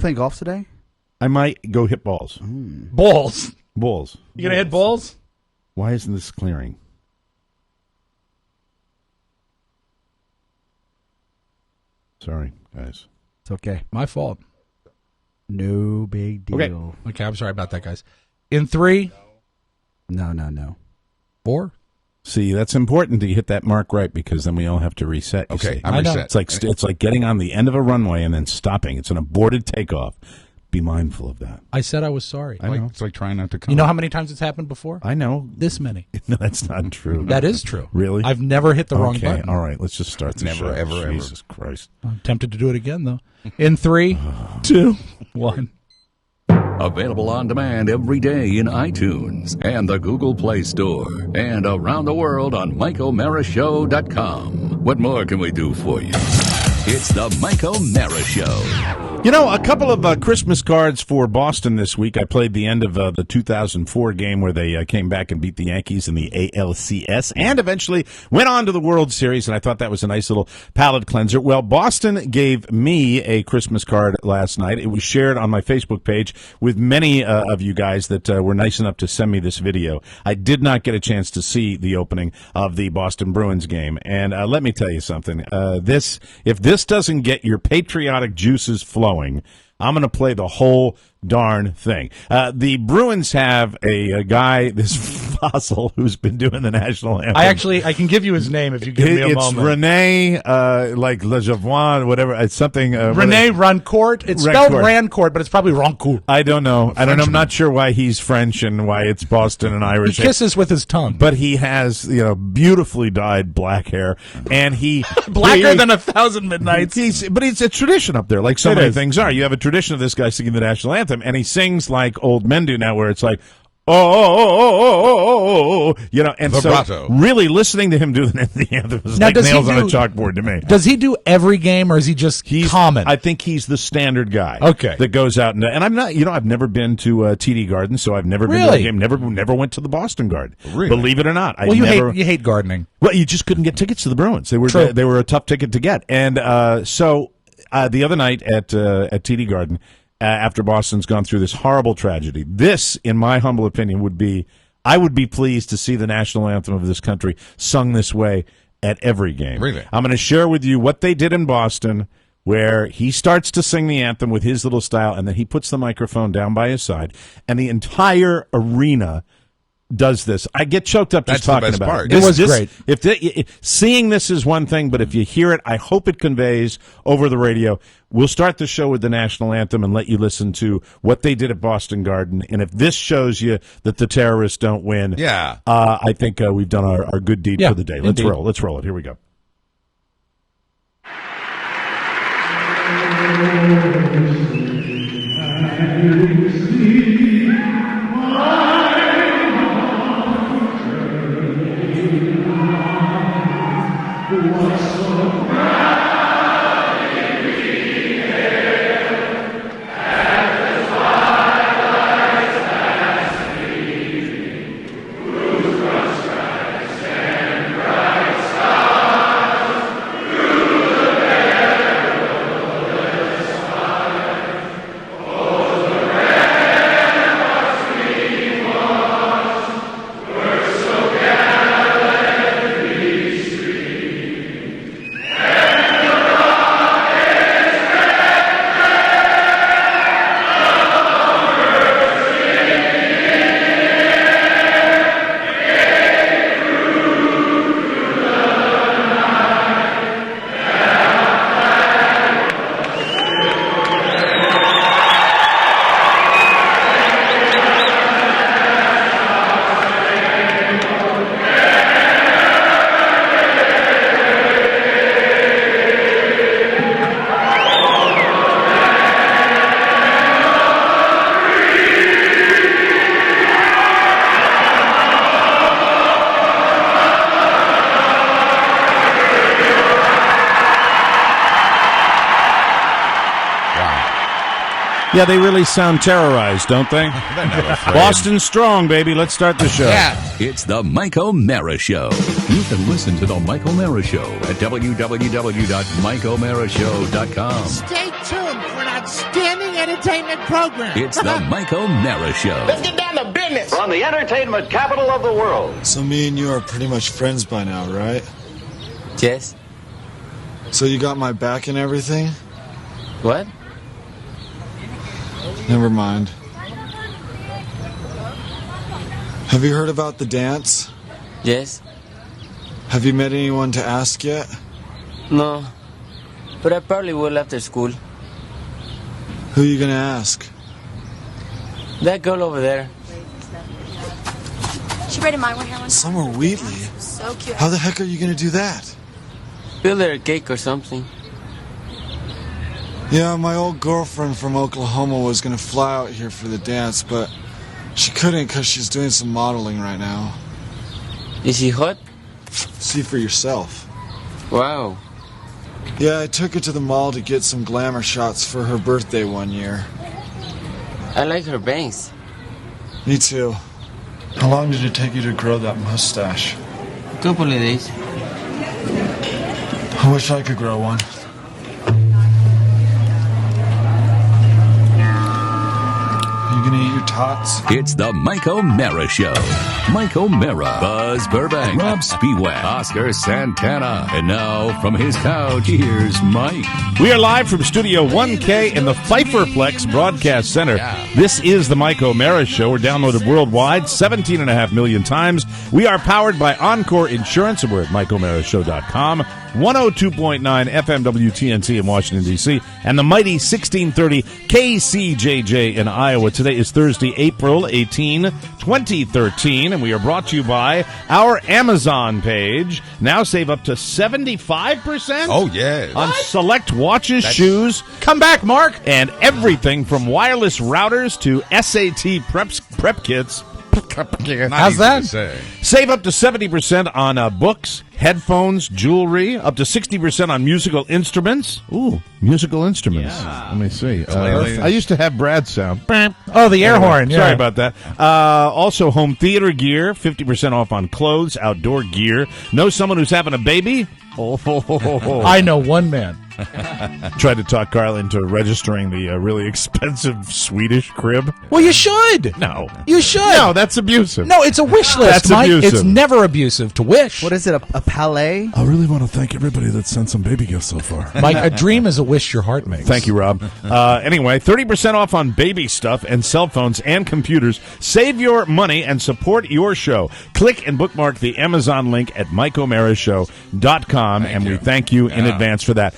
playing golf today? I might go hit balls. Balls. Balls. You going to hit balls? Why isn't this clearing? Sorry, guys. It's okay. My fault. No big deal. Okay, I'm sorry about that, guys. In 3. No. 4. See, that's important to hit that mark right because then we all have to reset. You Okay, see. I'm reset. It's like getting on the end of a runway and then stopping. It's an aborted takeoff. Be mindful of that. I said I was sorry. I know. It's like trying not to come. You know how many times it's happened before? I know. This many. No, that's not true. That is true. Really? I've never hit the wrong Okay, button. all right. Let's just start the Never, show. ever. Jesus Christ. I'm tempted to do it again, though. In 3, 2, 1. Available on demand every day in iTunes and the Google Play Store and around the world on MikeO'MaraShow.com. What more can we do for you? It's the Mike O'Mara Show. You know, a couple of Christmas cards for Boston this week. I played the end of the 2004 game where they came back and beat the Yankees in the ALCS and eventually went on to the World Series, and I thought that was a nice little palate cleanser. Well, Boston gave me a Christmas card last night. It was shared on my Facebook page with many of you guys that were nice enough to send me this video. I did not get a chance to see the opening of the Boston Bruins game, and let me tell you something. If this doesn't get your patriotic juices flowing, I'm going to play the whole darn thing. The Bruins have a guy, this fossil, who's been doing the national anthem. I can give you his name if you give me a moment. It's Rene, like Le Javon, whatever. It's something. Rene Rancourt. It's spelled Rancourt, but it's probably Rancourt. I don't know. I'm not sure why he's French and why it's Boston and Irish. He kisses with his tongue. But he has, beautifully dyed black hair, and he blacker than 1,000 midnights. But it's a tradition up there, like so many things are. You have a tradition of this guy singing the national anthem, and he sings like old men do now, where it's like, and vibrato. So really listening to him do the anthem is like nails on a chalkboard to me. Does he do every game, or is he just common? I think he's the standard guy. Okay. That goes out and I'm not. I've never been to TD Garden, so I've never been to a game. Never went to the Boston Garden. Really? Believe it or not. You hate gardening. Well, you just couldn't get tickets to the Bruins. They were a tough ticket to get, and so the other night at TD Garden. After Boston's gone through this horrible tragedy. This, in my humble opinion, I would be pleased to see the national anthem of this country sung this way at every game. Really? I'm going to share with you what they did in Boston, where he starts to sing the anthem with his little style, and then he puts the microphone down by his side, and the entire arena does this. I get choked up just talking about part. it. It was great. Seeing this is one thing, but if you hear it, I hope it conveys over the radio. We'll start the show with the national anthem and let you listen to what they did at Boston Garden. And if this shows you that the terrorists don't win, I think we've done our good deed for the day. Let's roll. Let's roll it. Here we go. Yeah, they really sound terrorized, don't they? They're never afraid. Boston strong, baby. Let's start the show. Yeah. It's the Mike O'Mara Show. You can listen to the Mike O'Mara Show at www.mikeomarashow.com. Stay tuned for an outstanding entertainment program. It's the Mike O'Mara Show. Let's get down to business. From the entertainment capital of the world. So me and you are pretty much friends by now, right? Yes. So you got my back and everything? What? Never mind. Have you heard about the dance? Yes. Have you met anyone to ask yet? No. But I probably will after school. Who are you gonna ask? That girl over there. She braided my hair one time. Summer Wheatley. So cute. How the heck are you gonna do that? Build her a cake or something. Yeah, my old girlfriend from Oklahoma was gonna fly out here for the dance, but she couldn't because she's doing some modeling right now. Is she hot? See for yourself. Wow. Yeah, I took her to the mall to get some glamour shots for her birthday one year. I like her bangs. Me too. How long did it take you to grow that mustache? Couple of days. I wish I could grow one. Are you gonna eat your tots? It's the Mike O'Mara Show. Mike O'Mara, Buzz Burbank, Rob Spiewak, Oscar Santana. And now, from his couch, here's Mike. We are live from Studio 1K in the Pfeifferplex Broadcast Center. This is the Mike O'Mara Show. We're downloaded worldwide 17.5 million times. We are powered by Encore Insurance, and we're at MikeO'MaraShow.com. 102.9 FM WTNT in Washington, D.C., and the mighty 1630 KCJJ in Iowa. Today is Thursday, April 18, 2013, and we are brought to you by our Amazon page. Now save up to 75%? Oh, yes. On select watches, shoes. Come back, Mark. And everything from wireless routers to SAT prep kits. How's that? Save up to 70% on books, headphones, jewelry, up to 60% on musical instruments. Ooh, musical instruments. Yeah. Let me see. I used to have Brad's sound. Oh, the air horn. Yeah. Sorry about that. Also, home theater gear, 50% off on clothes, outdoor gear. Know someone who's having a baby? I know one man. Tried to talk Carl into registering the really expensive Swedish crib. Well, you should. No. You should. No, that's abusive. No, it's a wish list, That's Mike. abusive. It's never abusive to wish. What is it, a palais? I really want to thank everybody that sent some baby gifts so far. Mike, a dream is a wish your heart makes. Thank you, Rob. Anyway, 30% off on baby stuff and cell phones and computers. Save your money and support your show. Click and bookmark the Amazon link at MikeO'MaraShow.com, and we thank you in advance for that.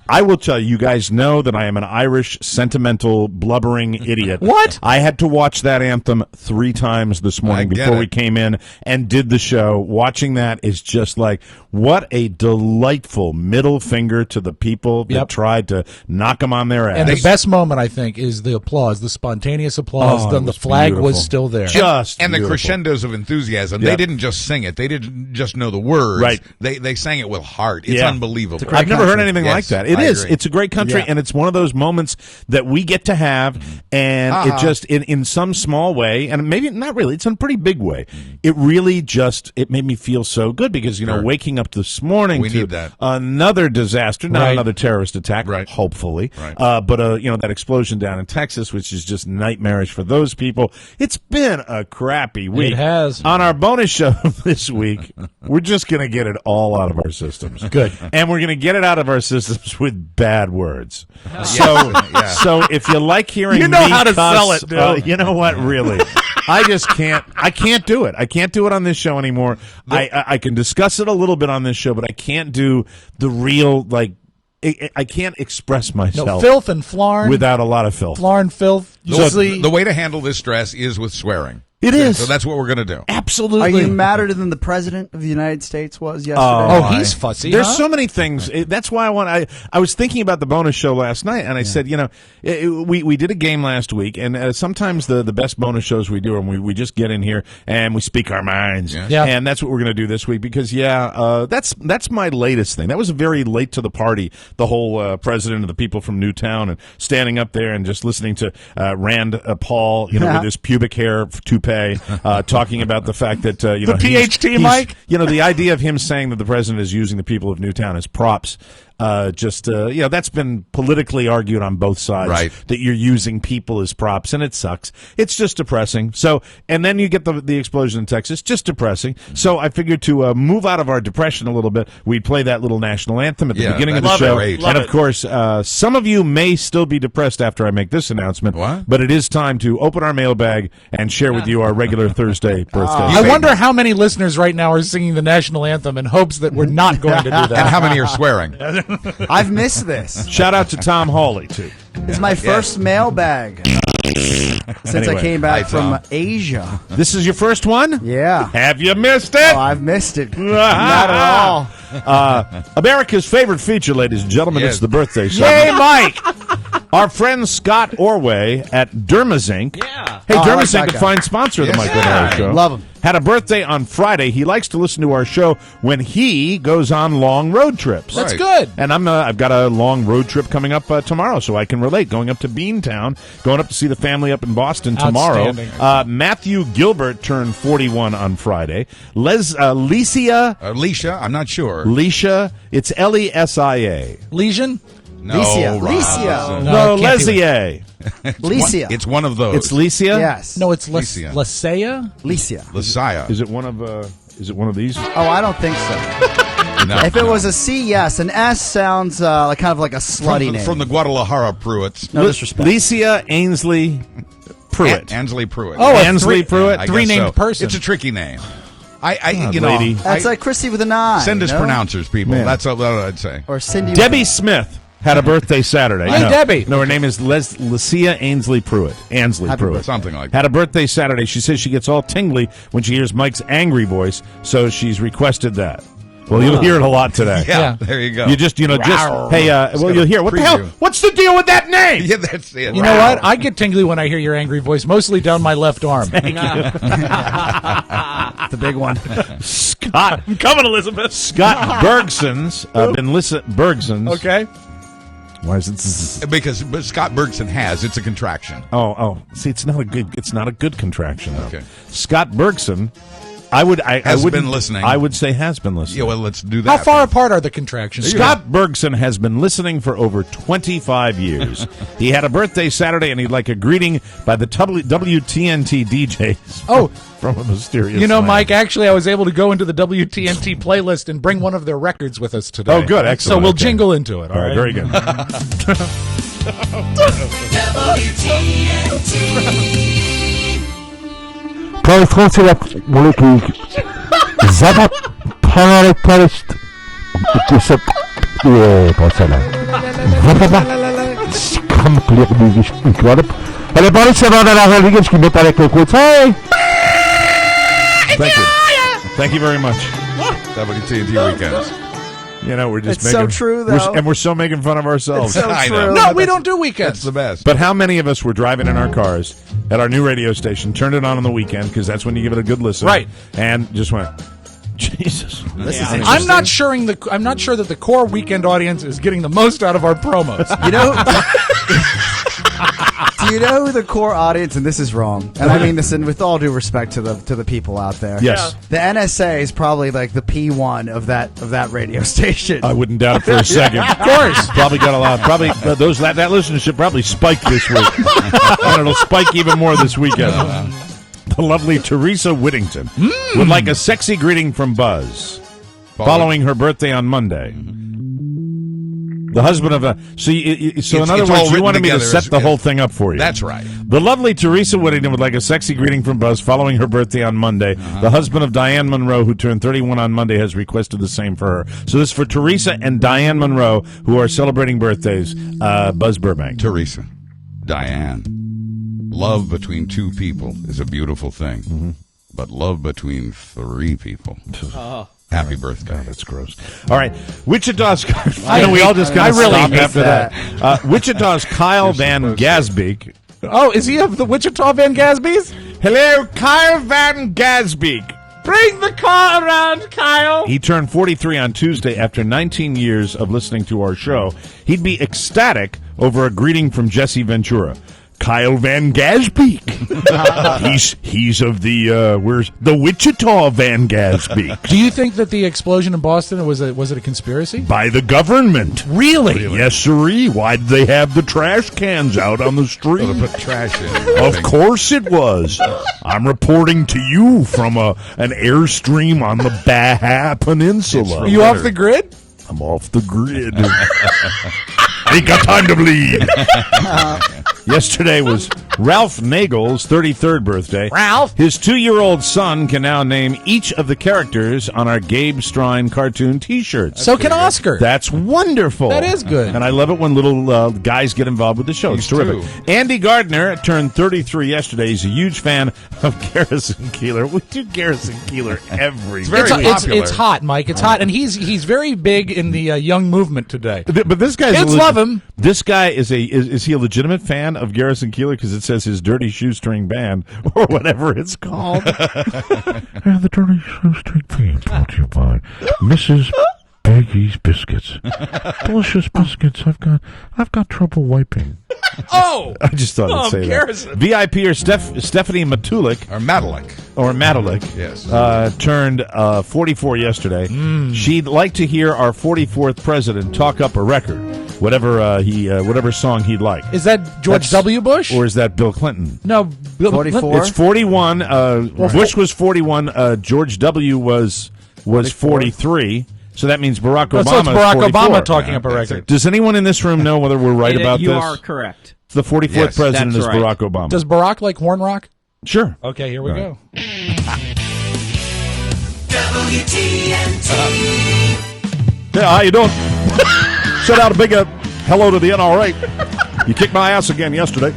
I will tell you, you guys know that I am an Irish, sentimental, blubbering idiot. What? I had to watch that anthem 3 times this morning before we came in and did the show. Watching that is just like, what a delightful middle finger to the people that tried to knock them on their ass. And the best moment, I think, is the applause, the spontaneous applause. Then the flag was still there. And the crescendos of enthusiasm. They didn't just sing it. They didn't just know the words. Right. They sang it with heart. It's unbelievable. I've never heard anything like that. It is. Agree. It's a great country, and it's one of those moments that we get to have, and it just, in some small way, and maybe not really, it's in a pretty big way, it really just, it made me feel so good because, waking up this morning need to that. Another disaster, not another terrorist attack, hopefully, but, that explosion down in Texas, which is just nightmarish for those people. It's been a crappy week. It has. On our bonus show this week, we're just going to get it all out of our systems. Good. And we're going to get it out of our systems with bad words. So if you like hearing you know me how to cuss, sell it, dude. you know what, really, I can't do it. I can't do it on this show anymore. I can discuss it a little bit on this show, but I can't do the real, I can't express myself. No, filth and flarn. Without a lot of filth. Flarn, filth. The way to handle this stress is with swearing. It is. So that's what we're going to do. Absolutely. Are you madder than the president of the United States was yesterday? Oh, he's fussy. There's so many things. That's why I was thinking about the bonus show last night, and I said, we did a game last week, and sometimes the best bonus shows we do are when we just get in here and we speak our minds. Yeah. And that's what we're going to do this week because, that's my latest thing. That was very late to the party, the whole president of the people from Newtown and standing up there and just listening to Rand Paul, with his pubic hair toupee, talking about the fact that the PhD, Mike. The idea of him saying that the president is using the people of Newtown as props. That's been politically argued on both sides, Right. that you're using people as props, and it sucks. It's just depressing. So, and then you get the explosion in Texas, just depressing. So I figured to move out of our depression a little bit, we'd play that little national anthem at the beginning of the show. And of course, some of you may still be depressed after I make this announcement, but it is time to open our mailbag and share with you our regular Thursday birthday. I wonder how many listeners right now are singing the national anthem in hopes that we're not going to do that. And how many are swearing? I've missed this. Shout out to Tom Hawley, too. It's my first mailbag since I came back from Asia. This is your first one? Yeah. Have you missed it? Oh, I've missed it. Not at all. America's favorite feature, ladies and gentlemen, Yes. it's the birthday song. Yay, Mike! Our friend Scott Orway at Dermazink. Yeah. Hey, I like Dermazink, that a guy. fine sponsor of the Mike O'Mara Show. Love him. Had a birthday on Friday. He likes to listen to our show when he goes on long road trips. That's good. And I've got a long road trip coming up tomorrow, so I can relate. Going up to Beantown, going up to see the family up in Boston tomorrow. Outstanding. Matthew Gilbert turned 41 on Friday. Alicia, I'm not sure. Lesia, it's Lesia. Legion? No, Licia. Rob. Licia. No, it can't be Lesia. Licia. It's one of those. It's Lesia? Yes. No, it's Licia. Lycia? Licia. Messiah. Is it one of these? Oh, I don't think so. No, If it no. was a C, yes. An S sounds kind of like a slutty name. From the Guadalajara Pruitts. No disrespect. Lesia Ainsley Pruitt. Ansley Pruitt. Oh, Ansley Pruitt. I three guess named person. It's a tricky name. lady. That's like Christy with an I. send us you know? pronouncers, people. Man. That's what I'd say. Or Cindy. Debbie Smith had a birthday Saturday. Hey, No. Debbie. No, her name is Lesia Ainsley Pruitt. Ansley Happy Pruitt. Something like that. Had a birthday Saturday. She says she gets all tingly when she hears Mike's angry voice, so she's requested that. Well, you'll hear it a lot today. Yeah, there you go. You just, you'll hear, what the hell? preview. What's the deal with that name? Yeah, that's it. You know what? I get tingly when I hear your angry voice, mostly down my left arm. The big one. Scott. I'm coming, Elizabeth. Scott Bergson's been listening. Bergson's. Okay. Why is it? Because Scott Bergson has. It's a contraction. Oh. See, it's not a good contraction, though. Okay. Scott Bergson, I Has wouldn't- been listening. I would say has been listening. Yeah, well, let's do that. How far apart are the contractions? Scott Bergson has been listening for over 25 years. He had a birthday Saturday, and he'd like a greeting by the WTNT DJs. Oh. From a mysterious You know, land. Mike, actually, I was able to go into the WTNT playlist and bring one of their records with us today. Oh, good. Excellent. So we'll Okay. jingle into it. All right, very good. Происходит великий запад паралитарист пишет посела. Completely incredible. Everybody said on that religious que me parece que hey. Thank you. Thank you very much. WTNT weekends. You know, we're just It's so making, true, we're- though. and we're so making fun of ourselves. It's so I know. true. No, we don't do weekends. That's the best. But how many of us were driving in our cars at our new radio station, turned it on the weekend because that's when you give it a good listen, Right. And just went, Jesus. This is I'm interesting. not sure that the core weekend audience is getting the most out of our promos. You know, do you know who the core audience? And this is wrong. And I mean this, in with all due respect to the people out there. Yes. The NSA is probably like the P1 of that radio station. I wouldn't doubt it for a second. Of course. Probably got a lot. Probably that listenership probably spiked this week. And it'll spike even more this weekend. The lovely Teresa Whittington would like a sexy greeting from Buzz following her birthday on Monday. The husband of a... So in other it's all words, you written wanted me to together set as- the whole thing up for you. That's right. The lovely Teresa Whittington would like a sexy greeting from Buzz following her birthday on Monday. The husband of Diane Monroe, who turned 31 on Monday, has requested the same for her. So this is for Teresa and Diane Monroe, who are celebrating birthdays. Buzz Burbank. Teresa, Diane, love between two people is a beautiful thing, but love between three people. Happy birthday. That's gross. All right. Wichita's... I we all hate- just I kind of really stopped hate after that. Wichita's Kyle Van Gasbeek. Oh, is he of the Wichita Van Gatsby's? Hello, Kyle Van Gasbeek. Bring the car around, Kyle. He turned 43 on Tuesday after 19 years of listening to our show. He'd be ecstatic over a greeting from Jesse Ventura. Kyle Van Gasbeek. he's of the where's the Wichita Van Gasbeek. Do you think that the explosion in Boston was it a conspiracy? By the government. Really? Yes, sirree. Why did they have the trash cans out on the street? So to put trash in. Of course it was. I'm reporting to you from an airstream on the Baja Peninsula. Are you off the grid? I'm off the grid. Ain't got time to bleed. Yesterday was Ralph Nagel's 33rd birthday. Ralph? His 2-year-old son can now name each of the characters on our Gabe Strine cartoon T-shirts. So can Oscar. That's wonderful. That is good. And I love it when little guys get involved with the show. It's terrific. Too. Andy Gardner turned 33 yesterday. He's a huge fan of Garrison Keillor. We do Garrison Keillor every week. It's hot, Mike. It's hot, and he's very big in the young movement today. But this guy's kids love him. This guy is he a legitimate fan of Garrison Keillor because it says his Dirty Shoestring Band or whatever it's called. And the Dirty Shoestring Band brought to you by Mrs. Peggy's Biscuits. Delicious biscuits. I've got trouble wiping. Oh, I just thought I'd say Garrison. that. VIP or Stephanie Matulik Or Madelik. Yes. Turned 44 yesterday. She'd like to hear our 44th president talk up a record, whatever song he'd like. Is that George W. Bush? Or is that Bill Clinton? No, Bill 44? It's 41. Bush was 41. George W. was 43. So that means Barack Obama. So it's Barack is 44. Obama talking up a record. Does anyone in this room know whether we're right about you this? You are correct. The 44th Yes, president that's is right. Barack Obama. Does Barack like horn rock? Sure. Okay, here we go. Yeah, how you doing? Sent out a big hello to the NRA. You kicked my ass again yesterday.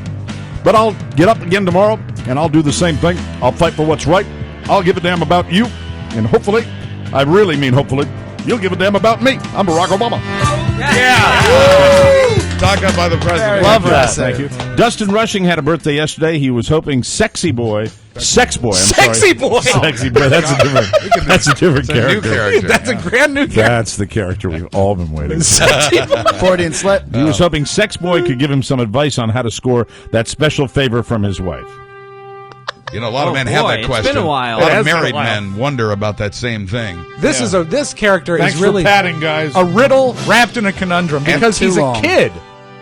But I'll get up again tomorrow, and I'll do the same thing. I'll fight for what's right. I'll give a damn about you. And hopefully, I really mean hopefully, you'll give a damn about me. I'm Barack Obama. Talk up by the president. Love that. Thank you. Dustin Rushing had a birthday yesterday. He was hoping Sexy Boy. I'm sorry. Sexy Boy. Sexy Boy. That's a different It's a character. new character. That's a brand new character. That's the character we've all been waiting for. Freudian slip. He was hoping Sex Boy could give him some advice on how to score that special favor from his wife. You know, a lot of men have that it's question. been a while. A lot It has of been a married while. men wonder about that same thing. This character Thanks is really for patting, guys. a riddle wrapped in a conundrum because too he's long. a kid.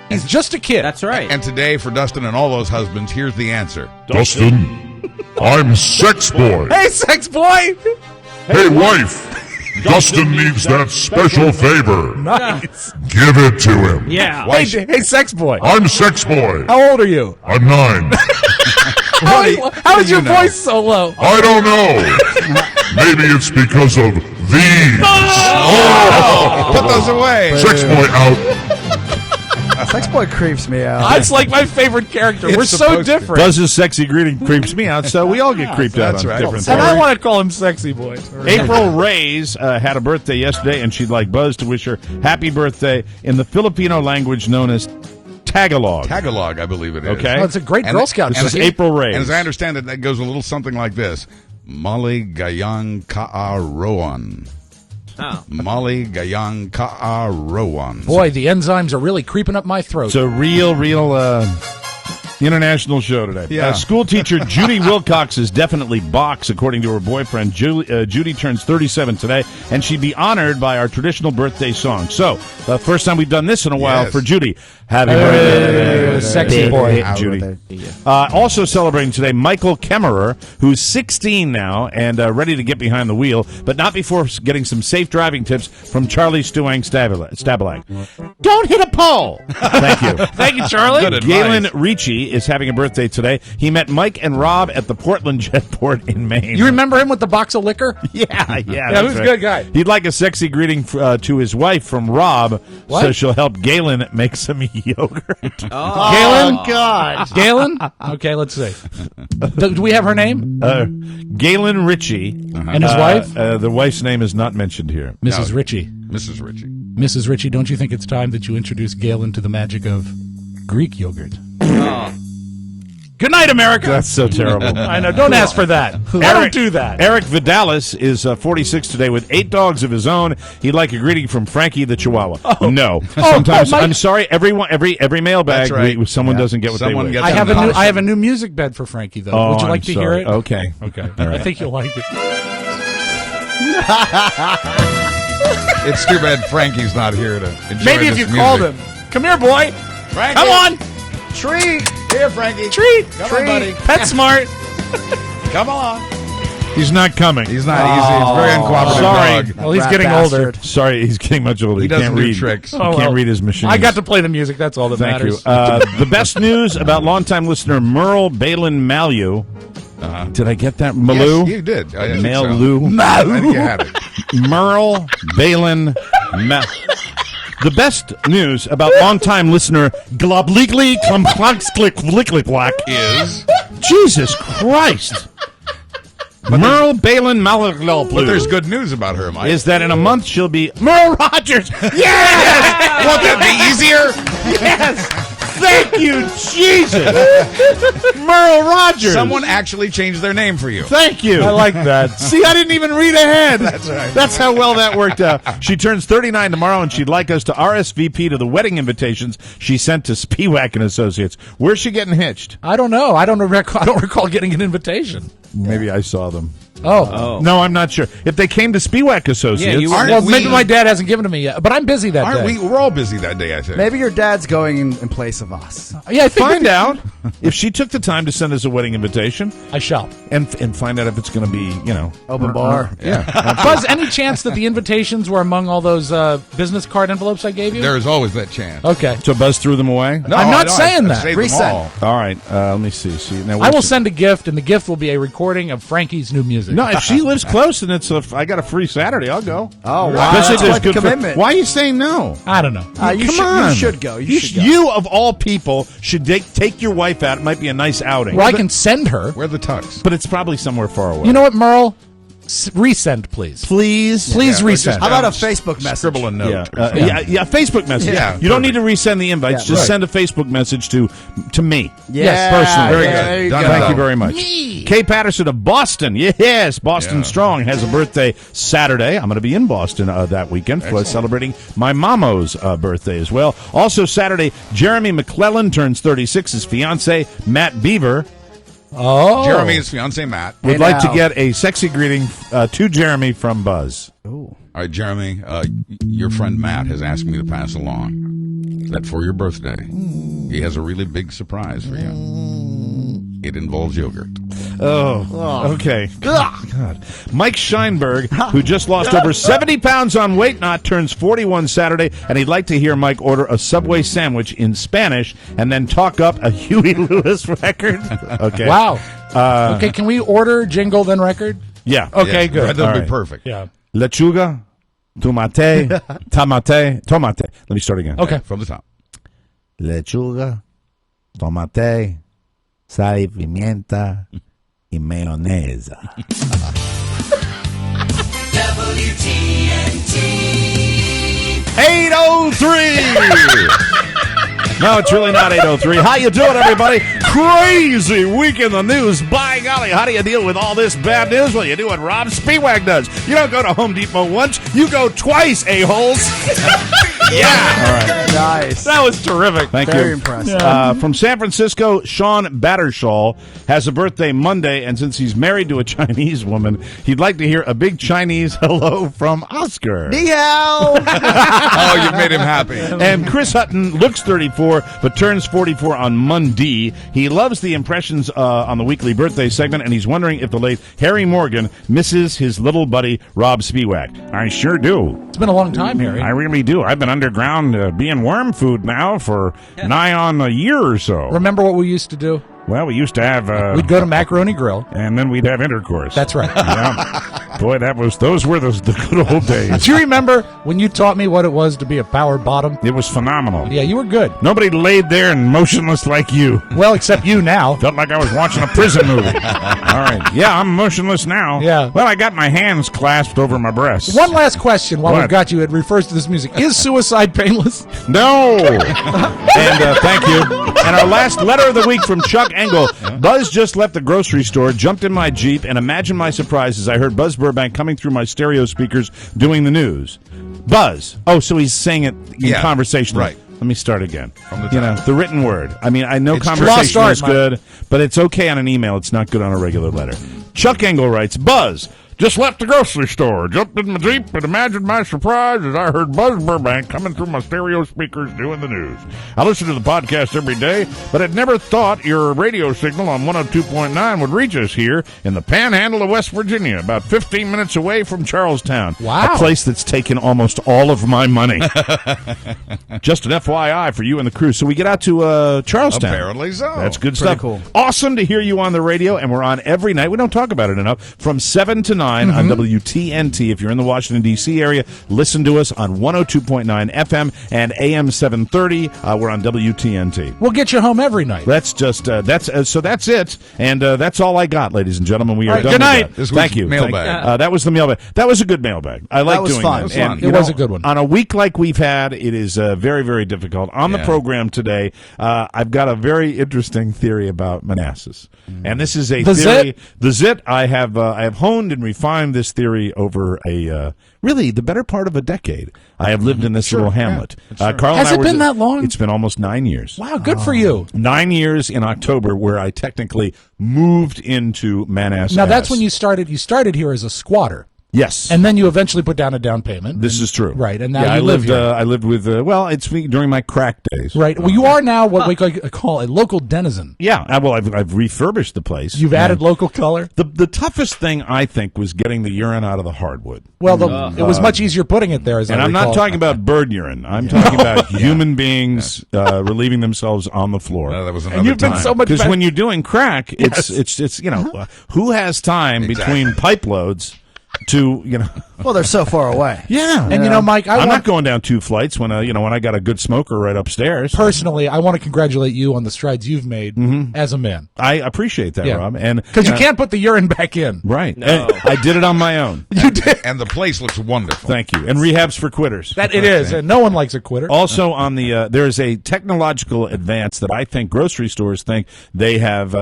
He's just a kid. That's right. And today, for Dustin and all those husbands, here's the answer. Dustin, I'm Sex Boy. Hey, sex boy. Hey, wife. Dustin needs that special favor. Nice. Give it to him. Yeah. Hey, sex boy. I'm Sex Boy. How old are you? I'm 9. How is your voice so low? I don't know. Maybe it's because of these. Put those away. Sex Boy out. Sex Boy creeps me out. That's like my favorite character. We're so supposed to. different. Buzz's sexy greeting creeps me out, so we all get creeped out That's on right. different And things. I want to call him sexy boy. April Reyes had a birthday yesterday, and she'd like Buzz to wish her happy birthday in the Filipino language known as Tagalog. Tagalog, I believe it is. Okay. Oh, it's a great And Girl Scout. This is cookie. April Reyes. And as I understand it, that goes a little something like this. Maligayang Kaaroan. Oh. Maligayang Kaaroan. Boy, the enzymes are really creeping up my throat. It's a real international show today. Yeah. School teacher Judy Wilcox is definitely box, according to her boyfriend. Judy turns 37 today, and she'd be honored by our traditional birthday song. So, first time we've done this in a while Yes. for Judy. Happy birthday, sexy boy. Judy. Also celebrating today, Michael Kemmerer, who's 16 now and ready to get behind the wheel, but not before getting some safe driving tips from Charlie Stuang Stabelag. Don't hit a pole! Thank you. Thank you, Charlie. Good advice. Galen Ricci is having a birthday today. He met Mike and Rob at the Portland Jetport in Maine. You remember him with the box of liquor? Yeah, Yeah, that's who's a right. good guy. He'd like a sexy greeting to his wife from Rob, What? so she'll help Galen make some yogurt. Galen? God. Galen? Okay, let's see. Do we have her name? Galen Ritchie. And his wife? The wife's name is not mentioned here. Mrs. Ritchie. Mrs. Ritchie. Mrs. Ritchie, don't you think it's time that you introduce Galen to the magic of Greek yogurt? Good night, America. That's so terrible. I know. Don't ask for that. I don't do that. Eric Vidalis is 46 today with 8 dogs of his own. He'd like a greeting from Frankie the Chihuahua. No. Sometimes, I'm sorry, every mailbag, That's right. someone doesn't get what Someone they gets wish. I have a new music bed for Frankie, though. Oh, Would you like I'm to sorry. hear it? Okay. Okay. All right. I think you'll like it. It's too bad Frankie's not here to enjoy Maybe if this you music. called him. Come here, boy. Frankie. Come on. Treat. Here, Frankie. Treat. Come on, buddy. PetSmart. Come on. He's not coming. He's not easy. He's a very uncooperative sorry. dog. Well, he's Rat getting bastard. older. Sorry, he's getting much older. He can't doesn't do read tricks. He can't read his machine. I got to play the music. That's all that Thank matters. you. The best news about longtime listener Merle Balin Malu. Did I get that? Malu? Yes, you did. I think Malu. so. I think you had it. Merle Balin Malu. The best news about longtime listener Globlegly Clumplack Is Jesus Christ. Merle Balin Malaglu. but there's good news about her, Mike. Is that in a month she'll be Merle Rogers? Yes! Won't that be easier? Yes! Thank you, Jesus! Merle Rogers! Someone actually changed their name for you. Thank you. I like that. See, I didn't even read ahead. That's right. That's how well that worked out. She turns 39 tomorrow, and she'd like us to RSVP to the wedding invitations she sent to Spiewak and Associates. Where's she getting hitched? I don't know. I don't recall getting an invitation. Maybe I saw them. Oh. No, I'm not sure. If they came to Spiewak Associates, you aren't Well, we- maybe my dad hasn't given to me yet, but I'm busy that Aren't day. we? We're all busy that day, I think. Maybe your dad's going in place of us. Yeah, I think find out if she took the time to send us a wedding invitation, I shall. and find out if it's going to be, Open bar. yeah. Buzz, any chance that the invitations were among all those business card envelopes I gave you? There is always that chance. Okay. So Buzz threw them away. No, I'm not no, saying I that. saved them Resend. all. All right, let me see. Now, I will send a gift, and the gift will be a recording of Frankie's new music. No, if she lives close and I got a free Saturday, I'll go. Oh, wow. Especially if That's there's quite the good commitment. Why are you saying no? I don't know. Come You should go. You of all people should take your wife out. It might be a nice outing. Well, I can send her. Wear the tux. But it's probably somewhere far away. You know what, Merle? Resend, please. Please, Please Yeah, or resend. just, How about a Facebook message? Scribble a note. Yeah, Facebook message. Yeah, you don't need to resend the invites. Yeah, just right. send a Facebook message to me. Yeah, personally. Very yeah, good. there you Done go. it. Thank you very much. Kay Patterson of Boston. Yes, Boston Yeah. Strong has a birthday Saturday. I'm going to be in Boston that weekend for celebrating my mamo's birthday as well. Also Saturday, Jeremy McClellan turns 36. His fiance, Matt Beaver, Oh. Jeremy's fiance, Matt. would Hey, like now. to get a sexy greeting to Jeremy from Buzz. All right, Jeremy, your friend Matt has asked me to pass along that for your birthday, he has a really big surprise for you. It involves yogurt. Oh, okay. God. Mike Scheinberg, who just lost over 70 pounds on Weight Not, turns 41 Saturday, and he'd like to hear Mike order a Subway sandwich in Spanish and then talk up a Huey Lewis record. Okay. Wow. Okay, can we order jingle then record? Yeah. Okay, Yes, good. That'll All be right. perfect. Yeah. Lechuga, tomate, tomate. Let me start again. Okay. From the top. Lechuga, tomate, sal y pimienta y mayonesa. WTNT 803. No, it's really not 803. How you doing, everybody? Crazy week in the news. By golly, how do you deal with all this bad news? Well, you do what Rob Spiewak does. You don't go to Home Depot once, you go twice, a-holes. Yeah. All right. Nice. That was terrific. Thank Very you. impressive. From San Francisco, Sean Battershaw has a birthday Monday, and since he's married to a Chinese woman, he'd like to hear a big Chinese hello from Oscar. Ni hao. Oh, you made him happy. And Chris Hutton looks 34, but turns 44 on Monday. He loves the impressions on the weekly birthday segment, and he's wondering if the late Harry Morgan misses his little buddy Rob Spiewak. I sure do. It's been a long time, Harry. I really do. I've been underground being worm food now for nigh on a year or so. Remember what we used to do? Well, we used to have... We'd go to Macaroni Grill. and then we'd have intercourse. That's right. Yeah. Boy, those were the good old days. Do you remember when you taught me what it was to be a power bottom? It was phenomenal. Yeah, you were good. Nobody laid there and motionless like you. Well, except you now. Felt like I was watching a prison movie. All right. Yeah, I'm motionless now. Yeah. Well, I got my hands clasped over my breasts. One last question while What? we've got you. It refers to this music. Is suicide painless? No. And thank you. And our last letter of the week from Chuck Engel. Buzz just left the grocery store, jumped in my Jeep, and imagine my surprise as I heard Buzz Burbank coming through my stereo speakers doing the news. Buzz. Oh, so he's saying it in conversation. Right. Let me start again. You know, the written word. I mean, I know It's conversation is good, but it's okay on an email. It's not good on a regular letter. Chuck Engel writes, Buzz, just left the grocery store, jumped in my Jeep, and imagined my surprise as I heard Buzz Burbank coming through my stereo speakers doing the news. I listen to the podcast every day, but I'd never thought your radio signal on 102.9 would reach us here in the panhandle of West Virginia, about 15 minutes away from Charlestown. Wow. A place that's taken almost all of my money. Just an FYI for you and the crew. So we get out to Charlestown. Apparently so. That's good Pretty stuff. cool. Awesome to hear you on the radio, and we're on every night. We don't talk about it enough. From 7 to 9 on WTNT. If you're in the Washington, D.C. area, listen to us on 102.9 FM and AM 730. We're on WTNT. We'll get you home every night. That's just that's it, and that's all I got, ladies and gentlemen. We are All right, done. good with night. that. This was Thank you. mailbag. That was the mailbag. That was a good mailbag. I like That was doing fun. those. It was And, fun. you It was know, a good one. On a week like we've had, it is very, very difficult. On the Yeah. program today, I've got a very interesting theory about Manassas, and this is a The theory. zit? The zit. I have honed and refined this theory over a really the better part of a decade. I have lived in this little hamlet. Carl Has and I it were been that long? It's been almost 9 years. Wow, good for you. 9 years in October, where I technically moved into Manassas. Now, that's when you started. You started here as a squatter. Yes. And then you eventually put down a down payment. This is true. Right, and now yeah, you I live lived, here. I lived with, it's me during my crack days. Right. Well, you are now what we call a local denizen. Yeah, I've refurbished the place. You've added local color. The toughest thing, I think, was getting the urine out of the hardwood. Well, it was much easier putting it there. And I'm not talking about bird urine. I'm talking about human beings relieving themselves on the floor. That was another And you've been time. so much Because better. when you're doing crack, it's who has time between pipe loads to Well, they're so far away. yeah. And Mike, I'm not going down 2 flights when when I got a good smoker right upstairs. personally, I want to congratulate you on the strides you've made as a man. I appreciate that, Yeah. Rob, and Because you can't put the urine back in. right. And I did it on my own. You did. And the place looks wonderful. Thank you. And rehab's for quitters. That it is, and no one likes a quitter. Also, on the there is a technological advance that I think grocery stores think they have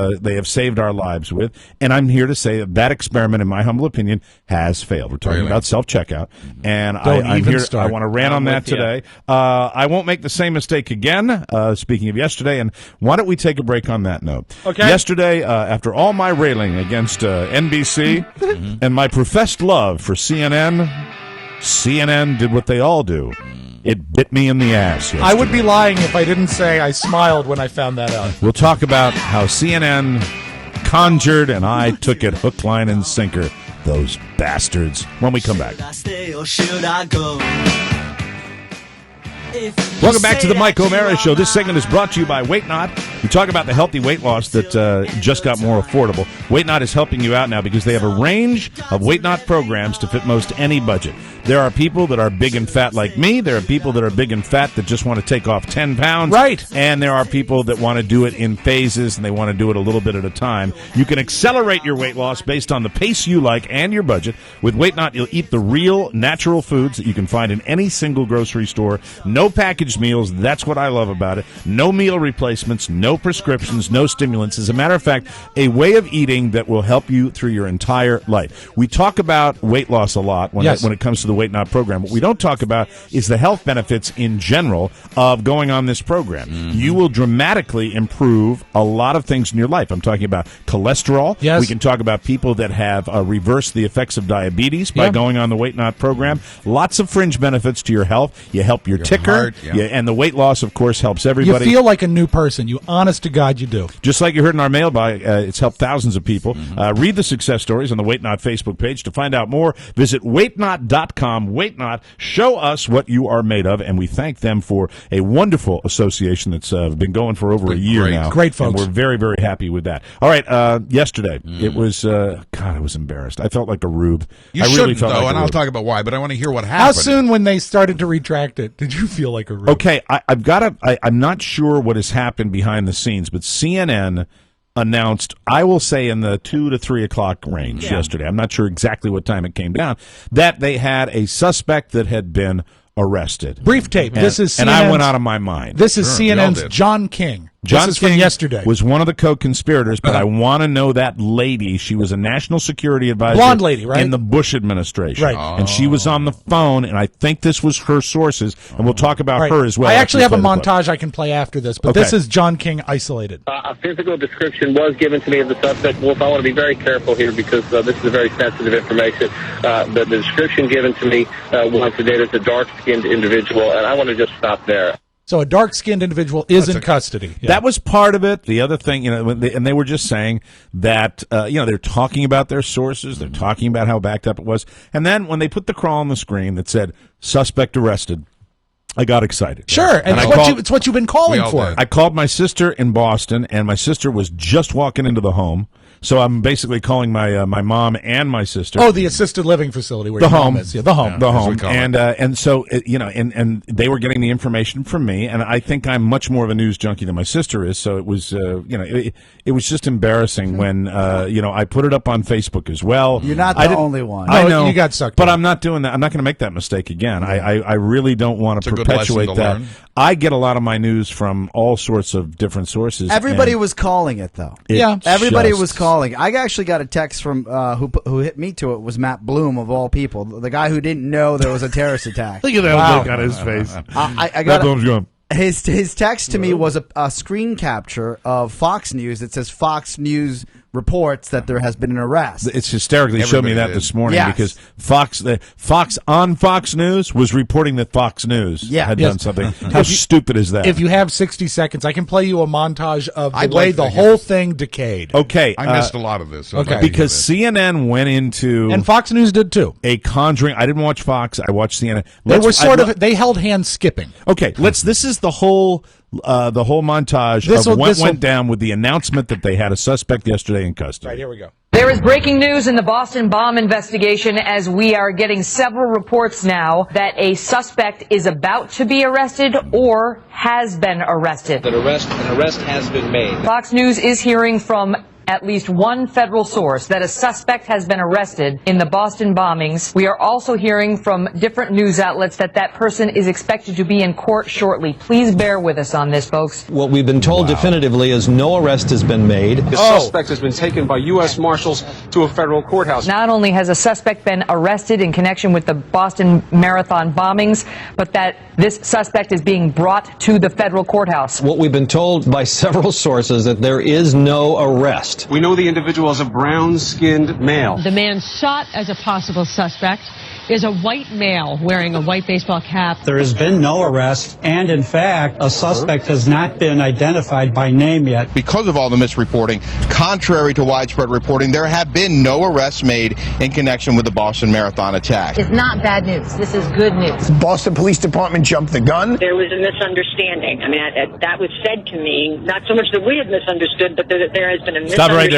saved our lives with, and I'm here to say that experiment, in my humble opinion, has failed. We're talking Really? about self-checkout, and Don't I'm even here. start. I want to rant on that today. I won't make the same mistake again. Speaking of yesterday, and why don't we take a break on that note? Okay. Yesterday, after all my railing against NBC and my professed love for CNN did what they all do. It bit me in the ass. I would yesterday. be lying if I didn't say I smiled when I found that out. We'll talk about how CNN conjured and I took it hook, line, and sinker. Those bastards. When we come back. Welcome back to the Mike O'Mara Show. This segment is brought to you by Weight Not. We talk about the healthy weight loss that just got more affordable. Weight Not is helping you out now because they have a range of Weight Not programs to fit most any budget. There are people that are big and fat like me. There are people that are big and fat that just want to take off 10 pounds. Right. And there are people that want to do it in phases and they want to do it a little bit at a time. You can accelerate your weight loss based on the pace you like and your budget. With Weight Not, you'll eat the real, natural foods that you can find in any single grocery store. No packaged meals. That's what I love about it. No meal replacements, no prescriptions, no stimulants. As a matter of fact, a way of eating that will help you through your entire life. We talk about weight loss a lot when it comes to the Weight Not program. What we don't talk about is the health benefits in general of going on this program. You will dramatically improve a lot of things in your life. I'm talking about cholesterol. Yes. We can talk about people that have reversed the effects of diabetes by going on the Weight Not program. Lots of fringe benefits to your health. You help your ticker. heart, And the weight loss, of course, helps You everybody. feel like a new person. You honest to God, you do. Just like you heard in our mailbag, it's helped thousands of people. Read the success stories on the Weight Not Facebook page. To find out more, visit weightnot.com. Weight Not, show us what you are made of, and we thank them for a wonderful association that's been going for over a year now. Great folks. And we're very, very happy with that. All right, yesterday, it was, God, I was embarrassed. I felt like a rube. You I shouldn't, really felt though, like and a I'll rube. talk about why, but I want to hear what happened. How soon when they started to retract it did you feel like a rube? Okay, I've got to. I'm not sure what has happened behind the scenes, but CNN announced, I will say in the 2 to 3 o'clock range yesterday, I'm not sure exactly what time it came down, that they had a suspect that had been arrested. Brief tape. This is and I CNN's went out of my mind. This is Sure, we all CNN's did. John King. John This is from King yesterday. was one of the co-conspirators, but I want to know that lady. She was a national security advisor. Blonde lady, right? In the Bush administration. Right. And she was on the phone, and I think this was her sources, and we'll talk about Right. her as well. I actually have a after we play the clip. montage I can play after this, but Okay. this is John King isolated. A physical description was given to me of the suspect. Wolf, I want to be very careful here because this is very sensitive information. The description given to me was that it's a dark-skinned individual, and I want to just stop there. So a dark-skinned individual is in custody. Yeah. That was part of it. The other thing, and they were just saying that, they're talking about their sources. They're talking about how backed up it was. And then when they put the crawl on the screen that said, suspect arrested, I got excited. Sure, and it's what you've been calling for. I called my sister in Boston, and my sister was just walking into the home. So I'm basically calling my my mom and my sister. Oh, the assisted living facility where the your home mom is. Yeah, the home. the home, and so and they were getting the information from me, and I think I'm much more of a news junkie than my sister is. So it was it was just embarrassing when I put it up on Facebook as well. You're not the only one. I know you got sucked, but I'm not doing that. I'm not going to make that mistake again. I really don't want to perpetuate that. learn. I get a lot of my news from all sorts of different sources. Everybody was calling it, though. Everybody was calling. I actually got a text from who hit me to it was Matt Bloom, of all people, the guy who didn't know there was a terrorist attack. Look at that look on his face. I got Matt Bloom's going. His text to me was a screen capture of Fox News. It says Fox News reports that there has been an arrest. It's hysterical. They showed me that this morning because Fox on Fox News was reporting that Fox News had done something. How stupid is that? If you have 60 seconds, I can play you a montage of the way the whole thing decayed. Okay. I missed a lot of this. So okay. Because CNN went into... And Fox News did too. A Conjuring... I didn't watch Fox. I watched CNN. They held hands skipping. Okay. This is the whole montage of what went down with the announcement that they had a suspect yesterday in custody. Right, here we go. There is breaking news in the Boston bomb investigation as we are getting several reports now that a suspect is about to be arrested or has been arrested. An arrest has been made. Fox News is hearing from at least one federal source that a suspect has been arrested in the Boston bombings. We are also hearing from different news outlets that that person is expected to be in court shortly. Please bear with us on this, folks. What we've been told definitively is no arrest has been made. The suspect has been taken by U.S. Marshals to a federal courthouse. Not only has a suspect been arrested in connection with the Boston Marathon bombings, but that this suspect is being brought to the federal courthouse. What we've been told by several sources that there is no arrest. We know the individual is a brown-skinned male. The man shot as a possible suspect is a white male wearing a white baseball cap. There has been no arrest, and in fact, a suspect has not been identified by name yet. Because of all the misreporting, contrary to widespread reporting, there have been no arrests made in connection with the Boston Marathon attack. It's not bad news. This is good news. Boston Police Department jumped the gun. There was a misunderstanding. I mean, that was said to me, not so much that we had misunderstood, but that there has been a misunderstanding. Right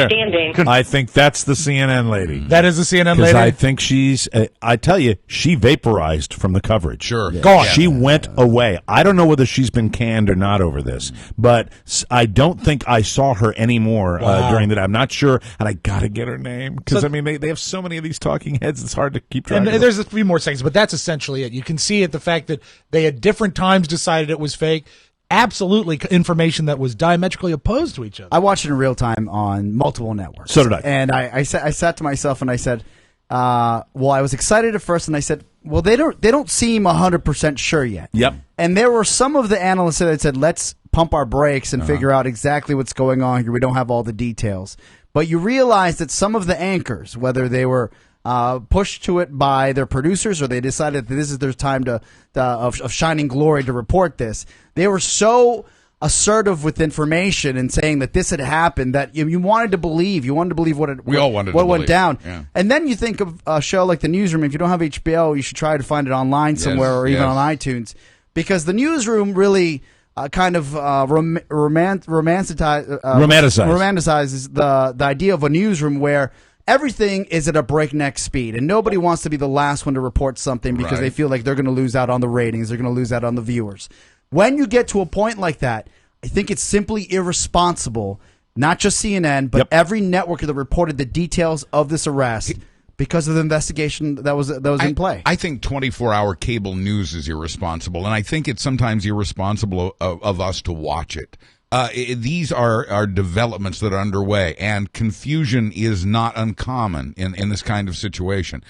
there. I think that's the CNN lady. That is the CNN lady? Because I think she's, I tell you, she vaporized from the coverage. Sure. Yeah. Gone. She went away. I don't know whether she's been canned or not over this, but I don't think I saw her anymore during that. I'm not sure, and I got to get her name because, they have so many of these talking heads, it's hard to keep track of. There's a few more seconds, but that's essentially it. You can see it, the fact that they at different times decided it was fake. Absolutely information that was diametrically opposed to each other. I watched it in real time on multiple networks. So did I. And I sat to myself and I said, I was excited at first, and I said, well, they don't seem 100% sure yet. Yep. And there were some of the analysts that said, let's pump our brakes and figure out exactly what's going on here. We don't have all the details. But you realize that some of the anchors, whether they were pushed to it by their producers or they decided that this is their time of shining glory to report this, they were so assertive with information and saying that this had happened that you wanted to believe. You wanted to believe what went down. Yeah. And then you think of a show like The Newsroom. If you don't have HBO, you should try to find it online somewhere or even on iTunes, because The Newsroom really kind of romanticizes the idea of a newsroom where everything is at a breakneck speed, and nobody wants to be the last one to report something because they feel like they're going to lose out on the ratings, they're going to lose out on the viewers. When you get to a point like that, I think it's simply irresponsible, not just CNN, but every network that reported the details of this arrest because of the investigation that was in play. I think 24-hour cable news is irresponsible, and I think it's sometimes irresponsible of us to watch it. These are developments that are underway, and confusion is not uncommon in this kind of situation.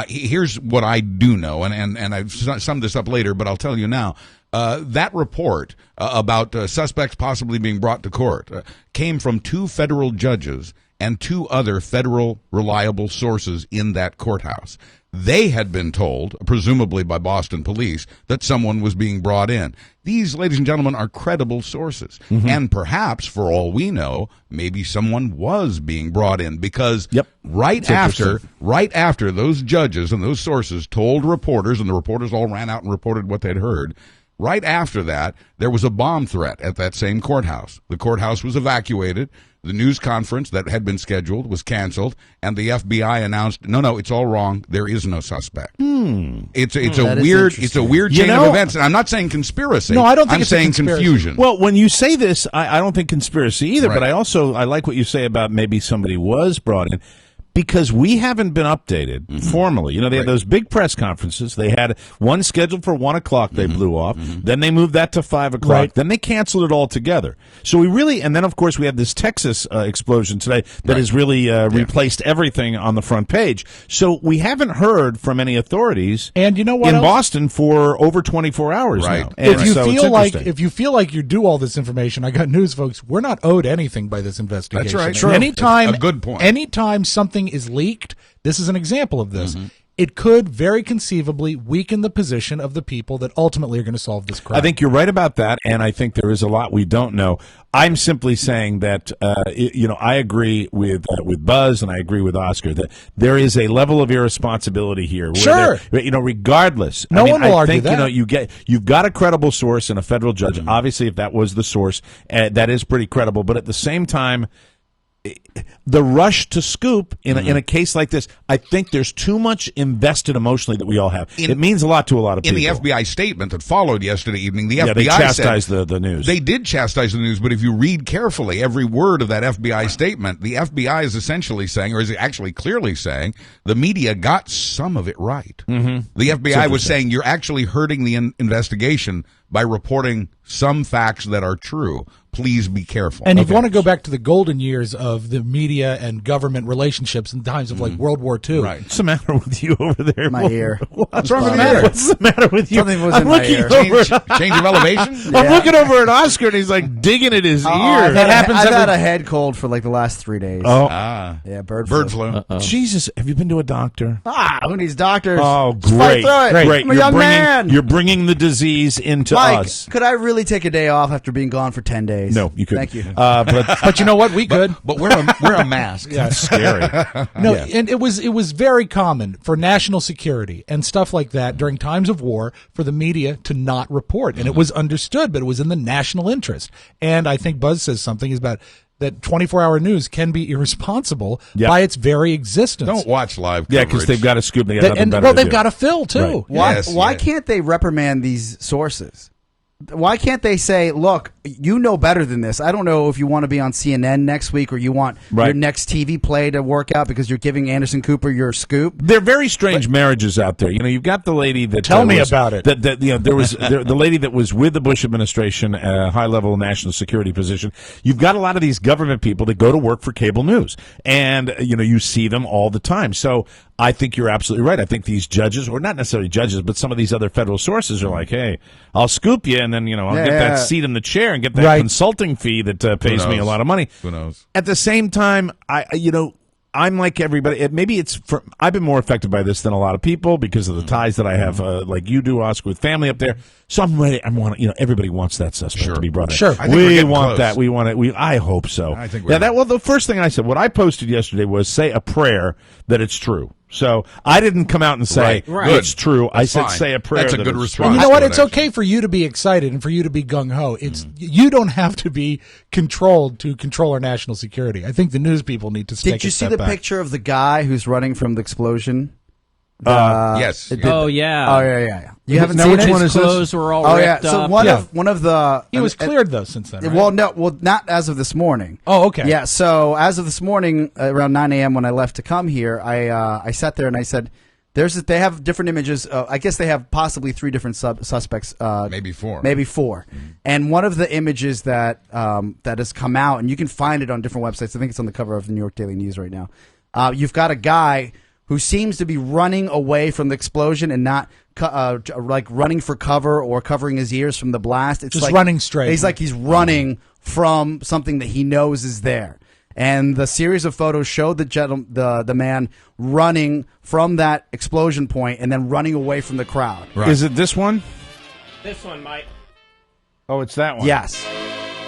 Here's what I do know, and I've summed this up later, but I'll tell you now. That report about suspects possibly being brought to court came from 2 federal judges and 2 other federal reliable sources in that courthouse. They had been told, presumably by Boston police, that someone was being brought in. These, ladies and gentlemen, are credible sources. And perhaps, for all we know, maybe someone was being brought in because right after those judges and those sources told reporters, and the reporters all ran out and reported what they'd heard, right after that, there was a bomb threat at that same courthouse. The courthouse was evacuated. The news conference that had been scheduled was canceled, and the FBI announced, no, it's all wrong. There is no suspect. It's a weird chain of events, and I'm not saying conspiracy. No, I don't think I'm saying confusion. Well, when you say this, I don't think conspiracy either, but I like what you say about maybe somebody was brought in. Because we haven't been updated formally. You know, they had those big press conferences. They had one scheduled for 1 o'clock they blew off. Then they moved that to 5 o'clock. Right. Then they canceled it all together. So we really, and then of course we had this Texas explosion today that has really replaced everything on the front page. So we haven't heard from any authorities and you know what in Boston for over 24 hours now. And If you feel like you do all this information, I got news, folks. We're not owed anything by this investigation. That's right. True. Anytime, a good point. Anytime something is leaked, this is an example of this. It could very conceivably weaken the position of the people that ultimately are going to solve this crime. I think you're right about that, and I think there is a lot we don't know. I'm simply saying that, I agree with Buzz and I agree with Oscar that there is a level of irresponsibility here. Sure. Regardless. No one will argue that. You've got a credible source and a federal judge. Obviously, if that was the source, that is pretty credible. But at the same time, the rush to scoop in a case like this, I think there's too much invested emotionally that we all have. It means a lot to a lot of people. In the FBI statement that followed yesterday evening, the FBI they chastised said the news. They did chastise the news, but if you read carefully every word of that FBI statement, the FBI is essentially saying, or is actually clearly saying, the media got some of it right. The FBI was saying you're actually hurting the investigation by reporting some facts that are true. Please be careful. And if you want to go back to the golden years of the media and government relationships in times of like World War II. Right. What's the matter with you over there? My ear. What's wrong with your ear? What's the matter with you? Something was in my ear. Change of elevation? I'm looking over at Oscar and he's like digging at his ear. I've had a head cold for like the last 3 days. Yeah, bird flu. Jesus, have you been to a doctor? Who needs doctors? Oh, Just fight great. through it. Great. I'm a young man. You're bringing the disease into Mike, us. could I really take a day off after being gone for 10 days? No, you couldn't. Thank you. But you know what? We could. But wear a mask. That's scary. No, and it was very common for national security and stuff like that during times of war for the media to not report, and it was understood, but it was in the national interest. And I think Buzz says something is about that 24-hour news can be irresponsible by its very existence. Don't watch live coverage. Yeah, because they've got to scoop. They got nothing better to they've do. got to fill too. Right. Why can't they reprimand these sources? Why can't they say, look, you know better than this. I don't know if you want to be on CNN next week or you want your next TV play to work out because you're giving Anderson Cooper your scoop. They're very strange marriages out there. You know, you've got the lady that tell me about it. There was the lady that was with the Bush administration, a high-level national security position. You've got a lot of these government people that go to work for cable news, and you see them all the time. So I think you're absolutely right. I think these judges, or not necessarily judges, but some of these other federal sources are like, hey, I'll scoop you, and then I'll get that seat in the chair and get that consulting fee that pays me a lot of money. Who knows? At the same time, I'm like everybody. I've been more affected by this than a lot of people because of the ties that I have, like you do, Oscar, with family up there. So I'm ready. Everybody wants that suspect to be brought in. Sure, we want that. We want it. I hope so. I think the first thing I said, what I posted yesterday was say a prayer that it's true. So I didn't come out and say it's true. I said say a prayer. That's a that good it's response. And you know what? It's okay for you to be excited and for you to be gung-ho. You don't have to be controlled to control our national security. I think the news people need to take a step back. Did you see the picture of the guy who's running from the explosion? Yes. Oh yeah. You haven't seen seen it? it? His clothes were all ripped So up. one of the he was cleared though since then. Right? Well, not as of this morning. Oh, okay. Yeah. So as of this morning, around 9 a.m. when I left to come here, I sat there and I said, They have different images. I guess they have possibly 3 different suspects. Maybe 4. Maybe 4. And one of the images that has come out, and you can find it on different websites. I think it's on the cover of the New York Daily News right now. You've got a guy who seems to be running away from the explosion and not like running for cover or covering his ears from the blast. It's just like running straight. He's running from something that he knows is there. And the series of photos showed the man running from that explosion point and then running away from the crowd. Right. Is it this one? This one, Mike. Oh, it's that one. Yes.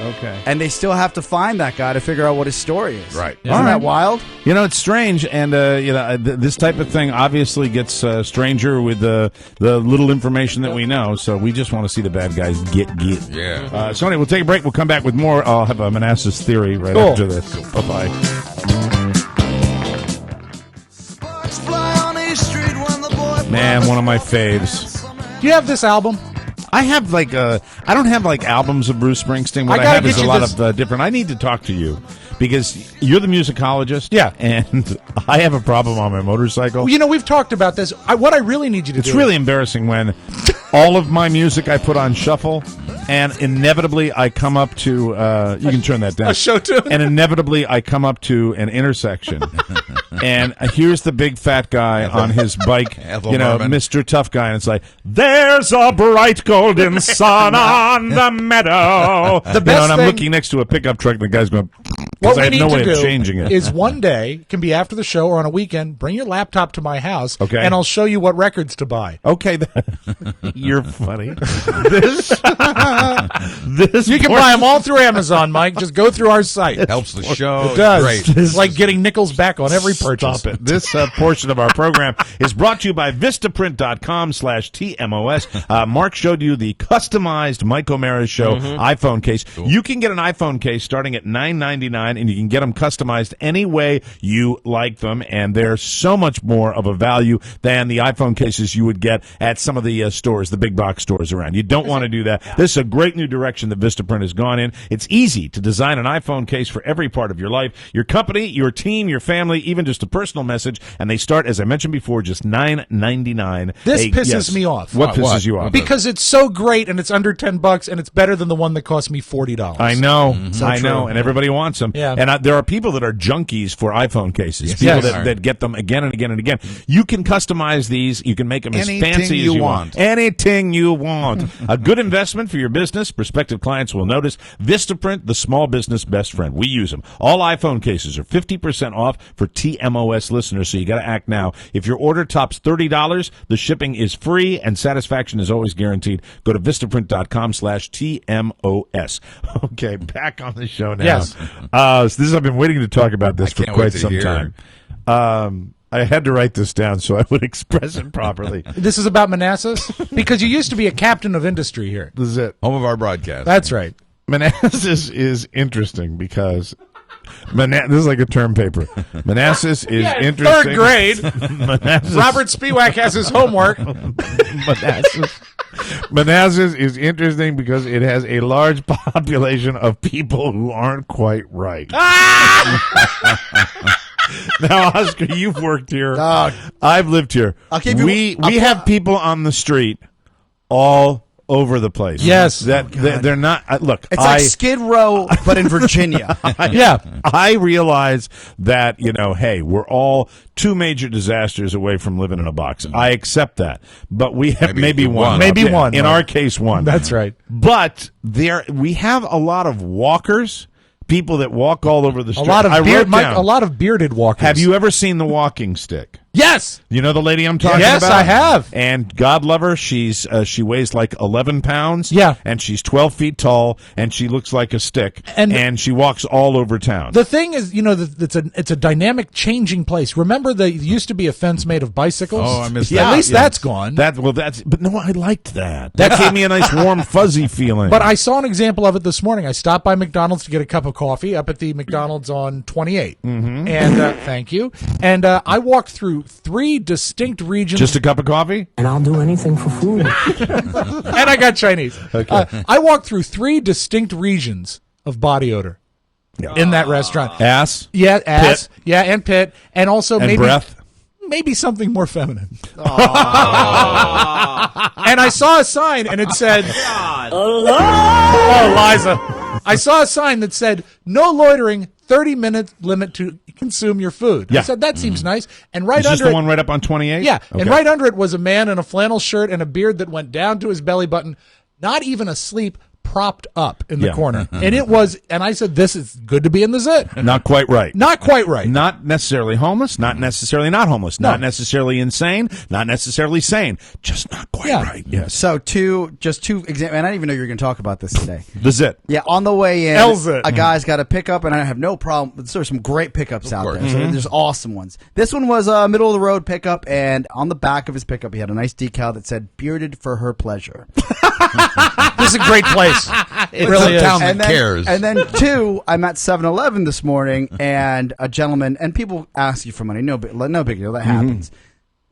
Okay. And they still have to find that guy to figure out what his story is. Right. Isn't that wild? You know, it's strange, and this type of thing obviously gets stranger with the little information that we know. So we just want to see the bad guys get. Yeah. So anyway, we'll take a break. We'll come back with more. I'll have a Manassas theory right after this. Bye bye. Man, one of my faves. Do you have this album? I have I don't have albums of Bruce Springsteen. What I have is a lot of different. I need to talk to you because you're the musicologist. Yeah. And I have a problem on my motorcycle. Well, you know, we've talked about this. What I really need you to do. It's really embarrassing when all of my music I put on shuffle, and inevitably I come up to, you can turn that down. A show tune. And inevitably I come up to an intersection. And here's the big fat guy on his bike, Mr. Tough Guy, and it's like, there's a bright golden sun on the meadow. The best and I'm thing, looking next to a pickup truck, and the guy's going, because I have no way of changing it. Is one day, can be after the show or on a weekend, bring your laptop to my house, and I'll show you what records to buy. Okay, you're funny. This you can buy them all through Amazon, Mike. Just go through our site. Helps the show. It does. Great. It's like getting nickels back on every purchase. Stop it. This portion of our program is brought to you by Vistaprint.com/TMOS. Mark showed you the customized Mike O'Mara Show iPhone case. Cool. You can get an iPhone case starting at $9.99, and you can get them customized any way you like them, and they're so much more of a value than the iPhone cases you would get at some of the stores, the big box stores around. You don't want to do that. This is a great new direction that Vistaprint has gone in. It's easy to design an iPhone case for every part of your life, your company, your team, your family, even just a personal message, and they start, as I mentioned before, just $9.99. This pisses me off. What pisses you off? Because it's so great, and it's under $10, and it's better than the one that cost me $40. I know, So I know, true. and everybody wants them. Yeah. And there are people that are junkies for iPhone cases. Yes. People that get them again and again and again. You can customize these. You can make them as Anything fancy as you you want. Anything you want. A good investment for your business. Prospective clients will notice. Vistaprint, the small business best friend. We use them. All iPhone cases are 50% off for TMOS listeners, so you got to act now. If your order tops $30, the shipping is free and satisfaction is always guaranteed. Go to Vistaprint.com/TMOS. Okay, back on the show now. Yes. I've been waiting to talk about this for can't quite wait to some hear. time. I had to write this down so I would express it properly. This is about Manassas? Because you used to be a captain of industry here. This is it. Home of our broadcast. That's right. Manassas is interesting because this is like a term paper. Manassas is interesting. Third grade. Manassas. Robert Spiewak has his homework. Manassas is interesting because it has a large population of people who aren't quite right. Now, Oscar, you've worked here. I've lived here. We have people on the street all over the place. Yes. They're not. Look, It's like Skid Row, but in Virginia. Yeah. I realize that, hey, we're all 2 major disasters away from living in a box. I accept that. But we have maybe one. Maybe one. In our case, one. That's right. But we have a lot of walkers. People that walk all over the street. A lot of bearded walkers. Have you ever seen the walking stick? Yes. You know the lady I'm talking about? Yes, I have. And God love her, she weighs like 11 pounds. Yeah. And she's 12 feet tall, and she looks like a stick. And she walks all over town. The thing is, it's a dynamic, changing place. Remember, there used to be a fence made of bicycles? Oh, I missed At that. least that's gone. But no, I liked that. That gave me a nice, warm, fuzzy feeling. But I saw an example of it this morning. I stopped by McDonald's to get a cup of coffee up at the McDonald's on 28. Mm-hmm. And thank you. And I walked through 3 distinct regions. Just a cup of coffee? And I'll do anything for food. And I got Chinese. Okay. I walked through 3 distinct regions of body odor in that restaurant. Ass? Yeah, ass. Pit. Yeah, and pit. And also And maybe breath? maybe something more feminine. And I saw a sign, and it said, "Oh, Liza." I saw a sign that said, "No loitering, 30-minute limit to consume your food." Yeah. I said, that seems nice. And right Is under this the it, one right up on 28? yeah, Okay. and right under it was a man in a flannel shirt and a beard that went down to his belly button, not even asleep, propped up in the Yeah. corner. And it was, and I said, this is good to be in the zit. Not quite right. Not quite right. Not necessarily homeless, not necessarily not homeless, not necessarily insane, not necessarily sane, just not quite right. Yes. So two examples, and I didn't even know you were going to talk about this today. The zit. Yeah, on the way in, L-zit. a guy's got a pickup, and I have no problem. There's some great pickups out there. So Mm-hmm. there's awesome ones. This one was a middle of the road pickup, and on the back of his pickup, he had a nice decal that said "Bearded for her pleasure." This is a great place. It really is. town And that then, cares. and then two, I'm at 7-Eleven this morning, and a gentleman, and people ask you for money, no big deal, that happens.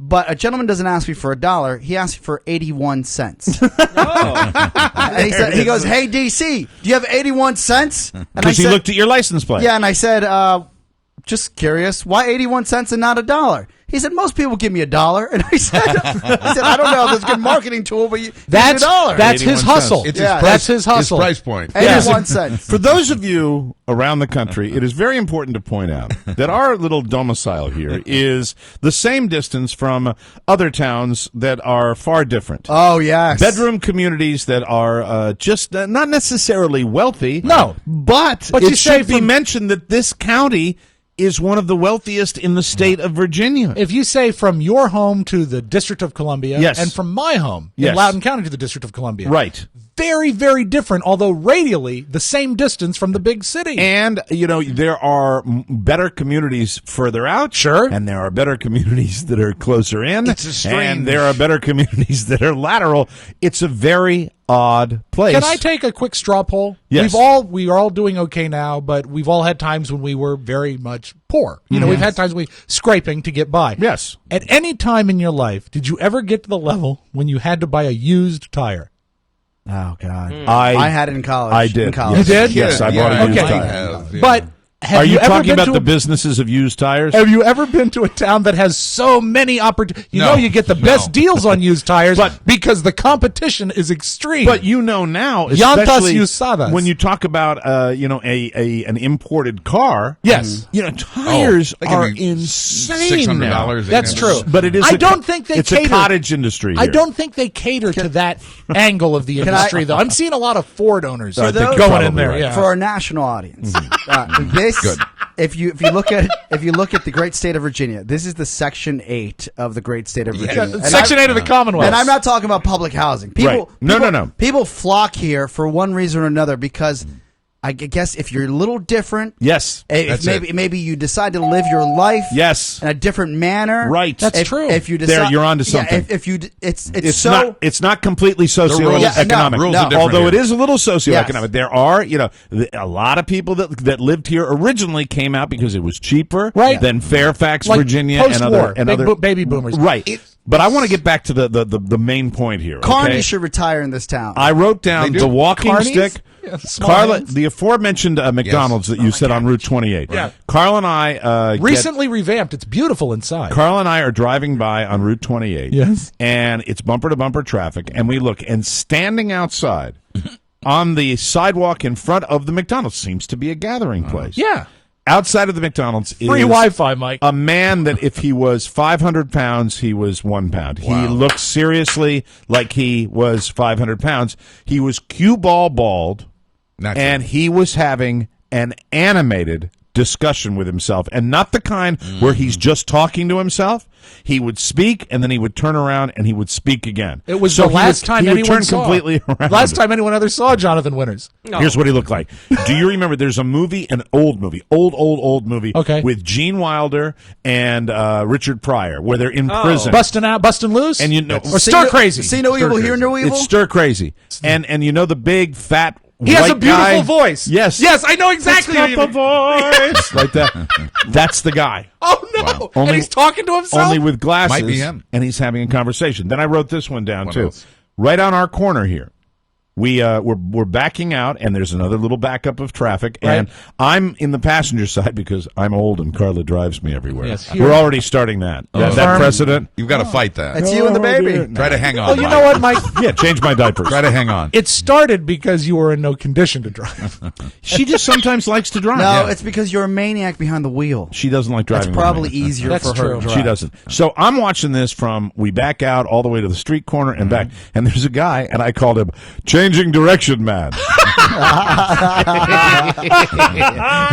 But a gentleman doesn't ask me for $1; he asks me for 81 cents. And he goes, "Hey DC, do you have 81 cents?" And I Because he said, looked at your license plate. "Yeah," and I said, "Just curious, why 81 cents and not $1?" He said, "Most people give me $1," and I said, "I don't know, that's a good marketing tool, but That's $1." that's his 81 hustle. cents. It's Yeah. That's his hustle. His price point. 81 cents. For those of you around the country, it is very important to point out that our little domicile here is the same distance from other towns that are far different. Oh, yes. Bedroom communities that are just not necessarily wealthy. No. But But you it say should be from- mentioned that this county is one of the wealthiest in the state of Virginia. If you say from your home to the District of Columbia, Yes. and from my home in Yes. Loudoun County to the District of Columbia, Right. very, very different, although radially the same distance from the big city. And, there are better communities further out. Sure. And there are better communities that are closer in. It's a strange- And there are better communities that are lateral. It's a very odd place. Can I take a quick straw poll? Yes. We are all doing okay now, but we've all had times when we were very much poor. We've had times when we scraping to get by. Yes. At any time in your life, did you ever get to the level when you had to buy a used tire? Oh, God. I had it in college. I did. In college. You did? Yes, I bought a used Okay. tire. But have Are you ever talking been about to the a- businesses of used tires? Have you ever been to a town that has so many opportunities? No. You get the best deals on used tires, but because the competition is extreme. But now, Llantas especially usadas. when you talk about an imported car, yes, tires they can are be insane now. $600. That's true. But it is. I don't think they it's cater. a cottage industry. I here. don't think they cater to that angle of the industry, though. I'm seeing a lot of Ford owners For those- going in there. right. Yeah. For our national audience, this Good. if you look at the great state of Virginia, this is the Section 8 of the great state of Virginia. And Section 8 of the Commonwealth. And I'm not talking about public housing. People, Right. No. People flock here for one reason or another because I guess if you're a little different, Yes. if That's maybe you decide to live your life, Yes. in a different manner, Right. That's true. If you decide, There, you're onto something. Yeah, if you, it's It's not completely socioeconomic. rules are different Although here. it is a little socioeconomic. Yes. There are, a lot of people that lived here originally came out because it was cheaper Right. than Fairfax, Like Virginia, post-war, and big other baby boomers. Right. But I want to get back to the main point here. Carney okay? should retire in this town. I wrote down They do. the walking Carnies? stick. Yeah, small Carla, hands. the aforementioned McDonald's that you said on Route 28. Yeah. Carl and I Recently revamped. It's beautiful inside. Carl and I are driving by on Route 28. Yes. And it's bumper to bumper traffic, and we look, and standing outside on the sidewalk in front of the McDonald's seems to be a gathering place. Yeah. Outside of the McDonald's is Free Wi-Fi, Mike. a man that if he was 500 pounds, he was 1 pound. He looked seriously like he was 500 pounds. He was cue ball bald, and he was having an animated discussion with himself, and not the kind where he's just talking to himself. He would speak, and then he would turn around and he would speak again. It was so the last time he would anyone turn saw. completely around. Last time anyone ever saw Jonathan Winters. Here's what he looked like. Do you remember? There's a movie, an old movie, old movie, Okay. with Gene Wilder and Richard Pryor, where they're in prison, Busting out, busting loose, and you know, or stir crazy. See no evil, hear no evil. it's stir crazy, and you know the big fat. He has a white beautiful guy? voice. Yes, Yes, I know exactly It's what got you the mean. voice like that. That's the guy. Oh no! Only- and he's talking to himself. Only with glasses. Might be him. And he's having a conversation. Then I wrote this one down What too. else? Right on our corner here. we're backing out, and there's another little backup of traffic, and I'm in the passenger side because I'm old and Carla drives me everywhere. Yes, we're already starting that. That precedent. You've got to fight that. It's you and the baby. Try to hang on. Well, you Mike. know what, Mike? Yeah, change my diapers. Try to hang on. It started because you were in no condition to drive. She just sometimes likes to drive. No, it's because you're a maniac behind the wheel. She doesn't like driving. That's probably easier That's for her true. to drive. She doesn't. So I'm watching this from we back out all the way to the street corner and back, and there's a guy, and I called him changing direction man.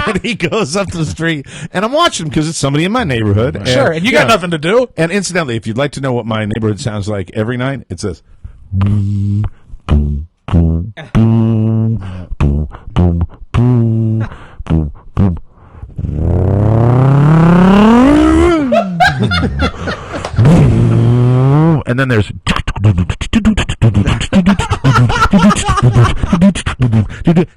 And he goes up to the street, and I'm watching him because it's somebody in my neighborhood. Sure, and you got nothing to do. And incidentally, if you'd like to know what my neighborhood sounds like every night, it says. And then there's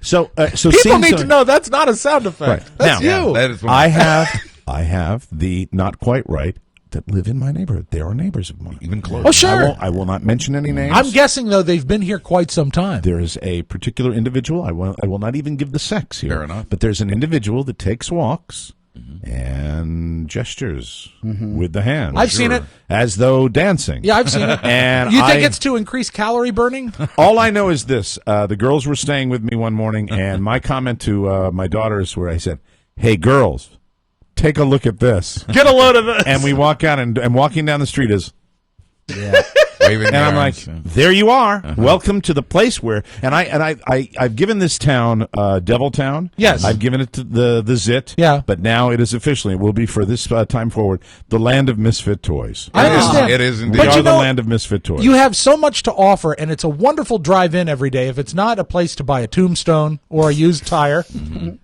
so people need to know that's not a sound effect. Right. That's now, you. That is I have the not quite right that live in my neighborhood. They are neighbors of mine. Even close. Oh, sure. I will not mention any names. I'm guessing though they've been here quite some time. There is a particular individual. I will not even give the sex here. Fair enough. But there's an individual that takes walks and gestures with the hands. I've seen it. As though dancing. Yeah, I've seen it. And you think it's to increase calorie burning? All I know is this. The girls were staying with me one morning, and my comment to my daughters where I said, "Hey, girls, take a look at this. Get a load of this." And we walk out, and walking down the street is... Yeah. Waving and I'm like, there you are. Welcome to the place where, and I've given this town Devil Town. Yes, I've given it to the Zit. Yeah, but now it is officially, it will be for this time forward, the land of misfit toys. I understand. It is indeed. They are the land of misfit toys. You have so much to offer, and it's a wonderful drive-in every day. If it's not a place to buy a tombstone or a used tire,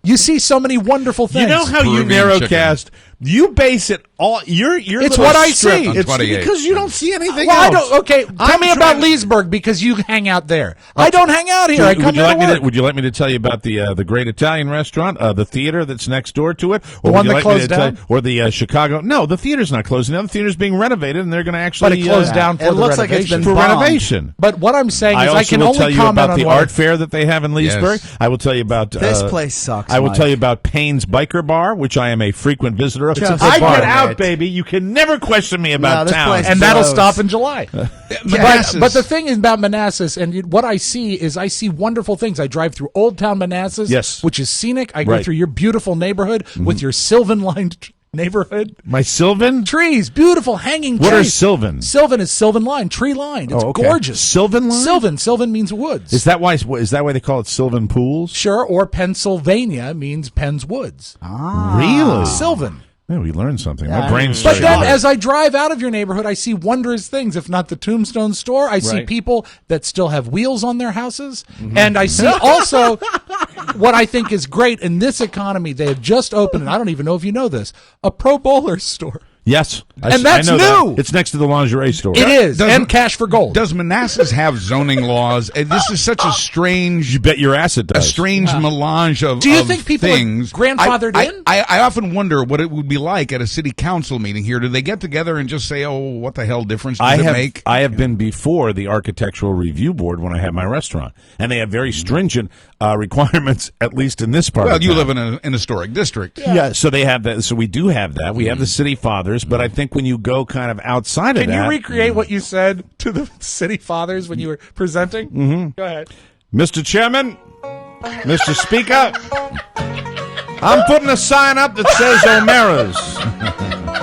you see so many wonderful things. You know how you narrowcast. You base it all. You're it's what I see. It's because you don't see anything well, else. I don't. Okay, tell me about Leesburg because you hang out there. I don't hang out here. I come here to work. Would you like me to tell you about the great Italian restaurant, the theater that's next door to it, or the one that closed down, or the Chicago? No, the theater's not closing down. The theater's being renovated, and they're going to actually. But it closed down for it looks like it's been for bombed. renovation. But what I'm saying is, I can will only tell you comment about on the art fair that they have in Leesburg. Yes. I will tell you about this place sucks. I will Mike. tell you about Payne's Biker Bar, which I am a frequent visitor of. I get out, baby. You can never question me about town, and that'll stop in July. But the thing is about Manassas, and what I see is I see wonderful things. I drive through Old Town Manassas, which is scenic. I go through your beautiful neighborhood with your sylvan-lined neighborhood. My sylvan? Trees, beautiful hanging trees. What are sylvan? Sylvan is sylvan line, tree lined. It's gorgeous. Sylvan line? Sylvan means woods. Is that why they call it sylvan pools? Sure, or Pennsylvania means Penn's Woods. Ah. Really? Sylvan. Yeah, we learned something. Yeah. My brain's But then as I drive out of your neighborhood, I see wondrous things. If not the Tombstone store, I see people that still have wheels on their houses. And I see also what I think is great in this economy. They have just opened, and I don't even know if you know this, a pro bowler store. Yes. And that's I know new. That. It's next to the lingerie store. It is. And Cash for Gold. Does Manassas have zoning laws? This is such a strange... You bet your ass it does. A strange melange of Do you think people things. are grandfathered in? I often wonder what it would be like at a city council meeting here. Do they get together and just say, oh, what the hell difference does it make? I have been before the Architectural Review Board when I had my restaurant. And they have very stringent requirements, at least in this part of town. You live in an historic district. Yeah, so they have that. So we do have that. We have the city fathers, but I think when you go kind of outside of that... Can you recreate what you said to the city fathers when you were presenting? Mm-hmm. Go ahead. Mr. Chairman, Mr. Speaker, I'm putting a sign up that says O'Mara's.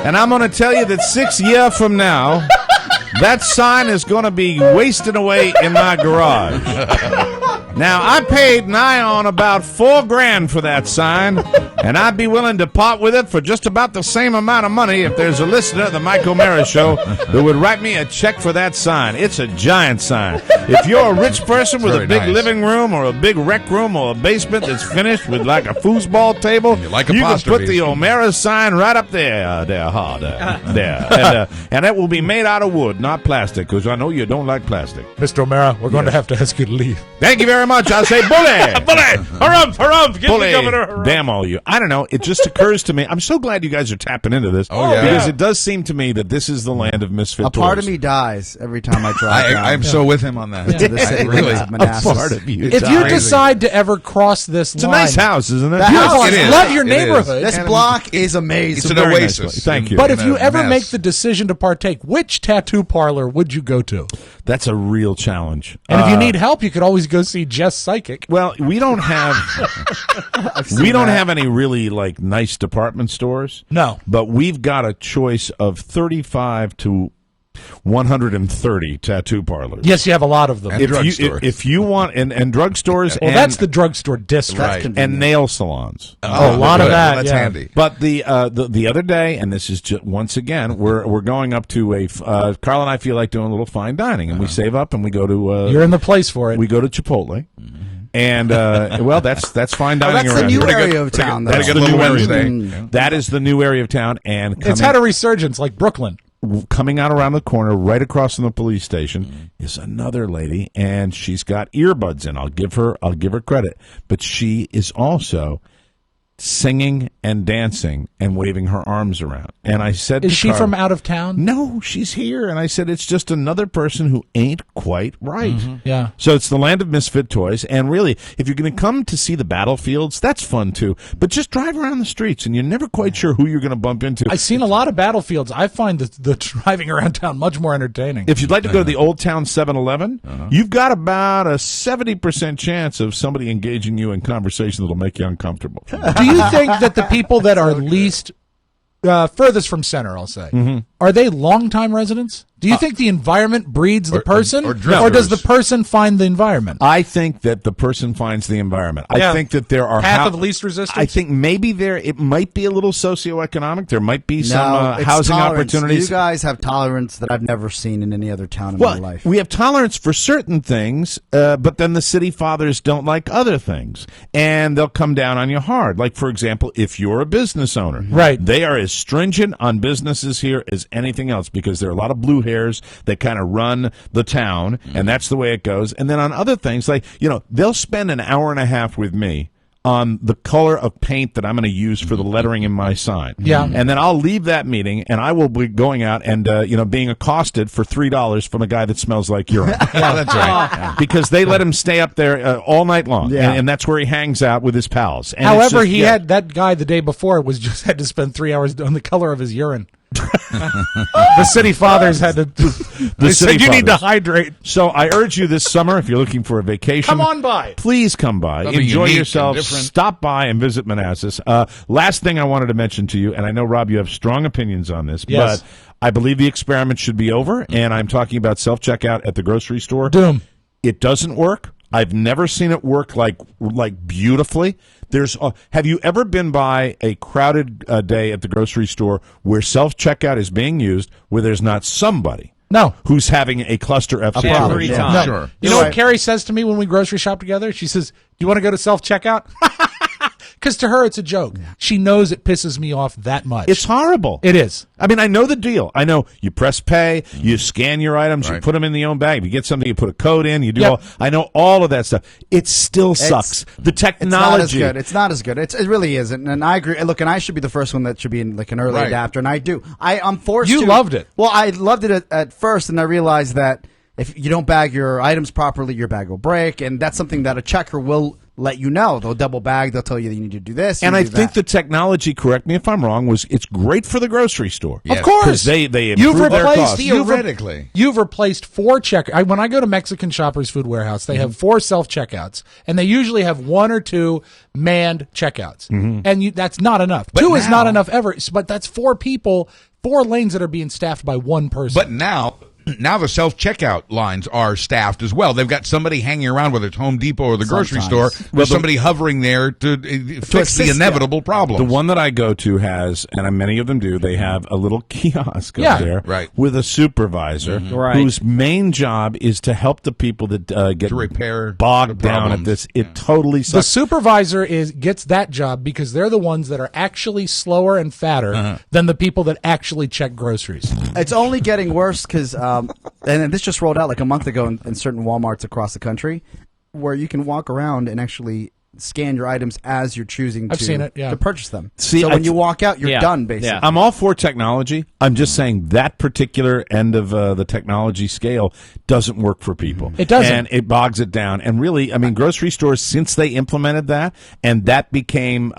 And I'm going to tell you that 6 years from now, that sign is going to be wasting away in my garage. Now, I paid nigh on about $4,000 for that sign, and I'd be willing to part with it for just about the same amount of money if there's a listener of the Mike O'Mara Show that would write me a check for that sign. It's a giant sign. If you're a rich person with a big living room or a big rec room or a basement that's finished with like a foosball table, you can put the O'Mara sign right up there. There. And it will be made out of wood, not plastic, because I know you don't like plastic. Mr. O'Mara, we're going to have to ask you to leave. Thank you very very much. I'll say, bully. Bully. Harumph. Give Bully. the governor a harumph. Damn all you. I don't know. It just occurs to me. I'm so glad you guys are tapping into this. Oh, yeah. Because it does seem to me that this is the land of misfit A part toys. of me dies every time I drive. I'm so with him on that. To the city Really. of Manassas. A part of you If you decide to ever cross this It's line, a nice house, isn't it? The house It is. love your It is. neighborhood. This block is amazing. It's an Very nice oasis. place. Thank you. But if you ever mess. make the decision to partake, which tattoo parlor would you go to? That's a real challenge. And if you need help, you could always go see Jess Psychic. Well, we don't have have any really like nice department stores. No. But we've got a choice of 35 to 130 tattoo parlors. Yes, you have a lot of them. And drugstores. If you want and drugstores Well, and that's the drugstore district. Right. and nail salons. Oh, a lot of good. that. That's yeah. handy. But the other day, and this is just, once again, we're going up to a Carl and I feel like doing a little fine dining, and we save up and we go to You're in the place for it. we go to Chipotle, and well, that's fine dining that's the around new here. area of town, though. That's Gotta the get a new little area. Wednesday. That is the new area of town, and It's had a resurgence like Brooklyn. coming out around the corner, right across from the police station, is another lady, and she's got earbuds in. I'll give her credit, but she is also singing and dancing and waving her arms around. And I said, Is to she Carl, from out of town? No, she's here. And I said, it's just another person who ain't quite right. Yeah. So it's the land of misfit toys. And really, if you're going to come to see the battlefields, that's fun too. But just drive around the streets, and you're never quite sure who you're going to bump into. I've seen a lot of battlefields. I find the driving around town much more entertaining. If you'd like to go to the Old Town 7-Eleven, you've got about a 70% chance of somebody engaging you in conversation that'll make you uncomfortable. Do you think that the people that are least furthest from center, I'll say, are they longtime residents? Do you think the environment breeds the person, or does the person find the environment? I think that the person finds the environment. I think that there are path of least resistance. I think maybe it might be a little socioeconomic. There might be some it's housing tolerance. opportunities. You guys have tolerance that I've never seen in any other town in my life. We have tolerance for certain things, but then the city fathers don't like other things, and they'll come down on you hard. Like, for example, if you're a business owner, right? They are as stringent on businesses here as anything else because there are a lot of blue hairs that kind of run the town, and that's the way it goes. And then on other things, like, they'll spend an hour and a half with me on the color of paint that I'm going to use for the lettering in my sign. Yeah. And then I'll leave that meeting, and I will be going out and, being accosted for $3 from a guy that smells like urine. Yeah, that's right. Because they let him stay up there all night long. Yeah. And that's where he hangs out with his pals. And However, it's just- he had that guy the day before had to spend 3 hours on the color of his urine. The city fathers had to. They said you need to hydrate. So I urge you this summer, if you're looking for a vacation, Come on by. Please come by. Something Enjoy unique yourself. and different. Stop by and visit Manassas. Last thing I wanted to mention to you, and I know, Rob, you have strong opinions on this, Yes. but I believe the experiment should be over, and I'm talking about self-checkout at the grocery store. Doom. It doesn't work. I've never seen it work like beautifully. Have you ever been by a crowded day at the grocery store where self-checkout is being used where there's not somebody who's having a cluster F situation? Every time. No. Sure. You know what Carrie says to me when we grocery shop together? She says, "Do you want to go to self-checkout?" Because to her, it's a joke. She knows it pisses me off that much. It's horrible. It is. I mean, I know the deal. I know you press pay, you scan your items, you Right. put them in the own bag. If you get something, you put a code in, you do Yep. all. I know all of that stuff. It still sucks. The technology. It's not as good. It really isn't. And I agree. Look, and I should be the first one that should be in like an early Right. adapter, and I do. I'm forced to. You loved it. Well, I loved it at first, and I realized that if you don't bag your items properly, your bag will break, and that's something that a checker will let you know. They'll double bag. They'll tell you that you need to do this. And I do think that. the technology, correct me if I'm wrong, it's great for the grocery store. Yes. Of course. Because they You've improve their replaced costs. Theoretically. You've replaced 4 checkers. When I go to Mexican Shoppers Food Warehouse, they have 4 self-checkouts, and they usually have 1 or 2 manned checkouts. And that's not enough. But 2 is not now- enough ever, but that's 4 people, 4 lanes that are being staffed by 1 person. But now the self-checkout lines are staffed as well. They've got somebody hanging around, whether it's Home Depot or the grocery Sometimes. store, with somebody hovering there to fix the assist inevitable problem. The one that I go to has, and many of them do, they have a little kiosk Yeah. up there Right. with a supervisor Right. whose main job is to help the people that get To repair bogged the down at problems. this. It totally the sucks. supervisor gets that job because they're the ones that are actually slower and fatter than the people that actually check groceries. It's only getting worse because, and this just rolled out like a month ago in certain Walmarts across the country. where you can walk around and actually scan your items as you're choosing I've seen it, yeah. to purchase them. See, so when you walk out, you're done, basically. I'm all for technology. I'm just saying that particular end of the technology scale doesn't work for people. It doesn't. And it bogs it down. And really, I mean, grocery stores, since they implemented that, and that became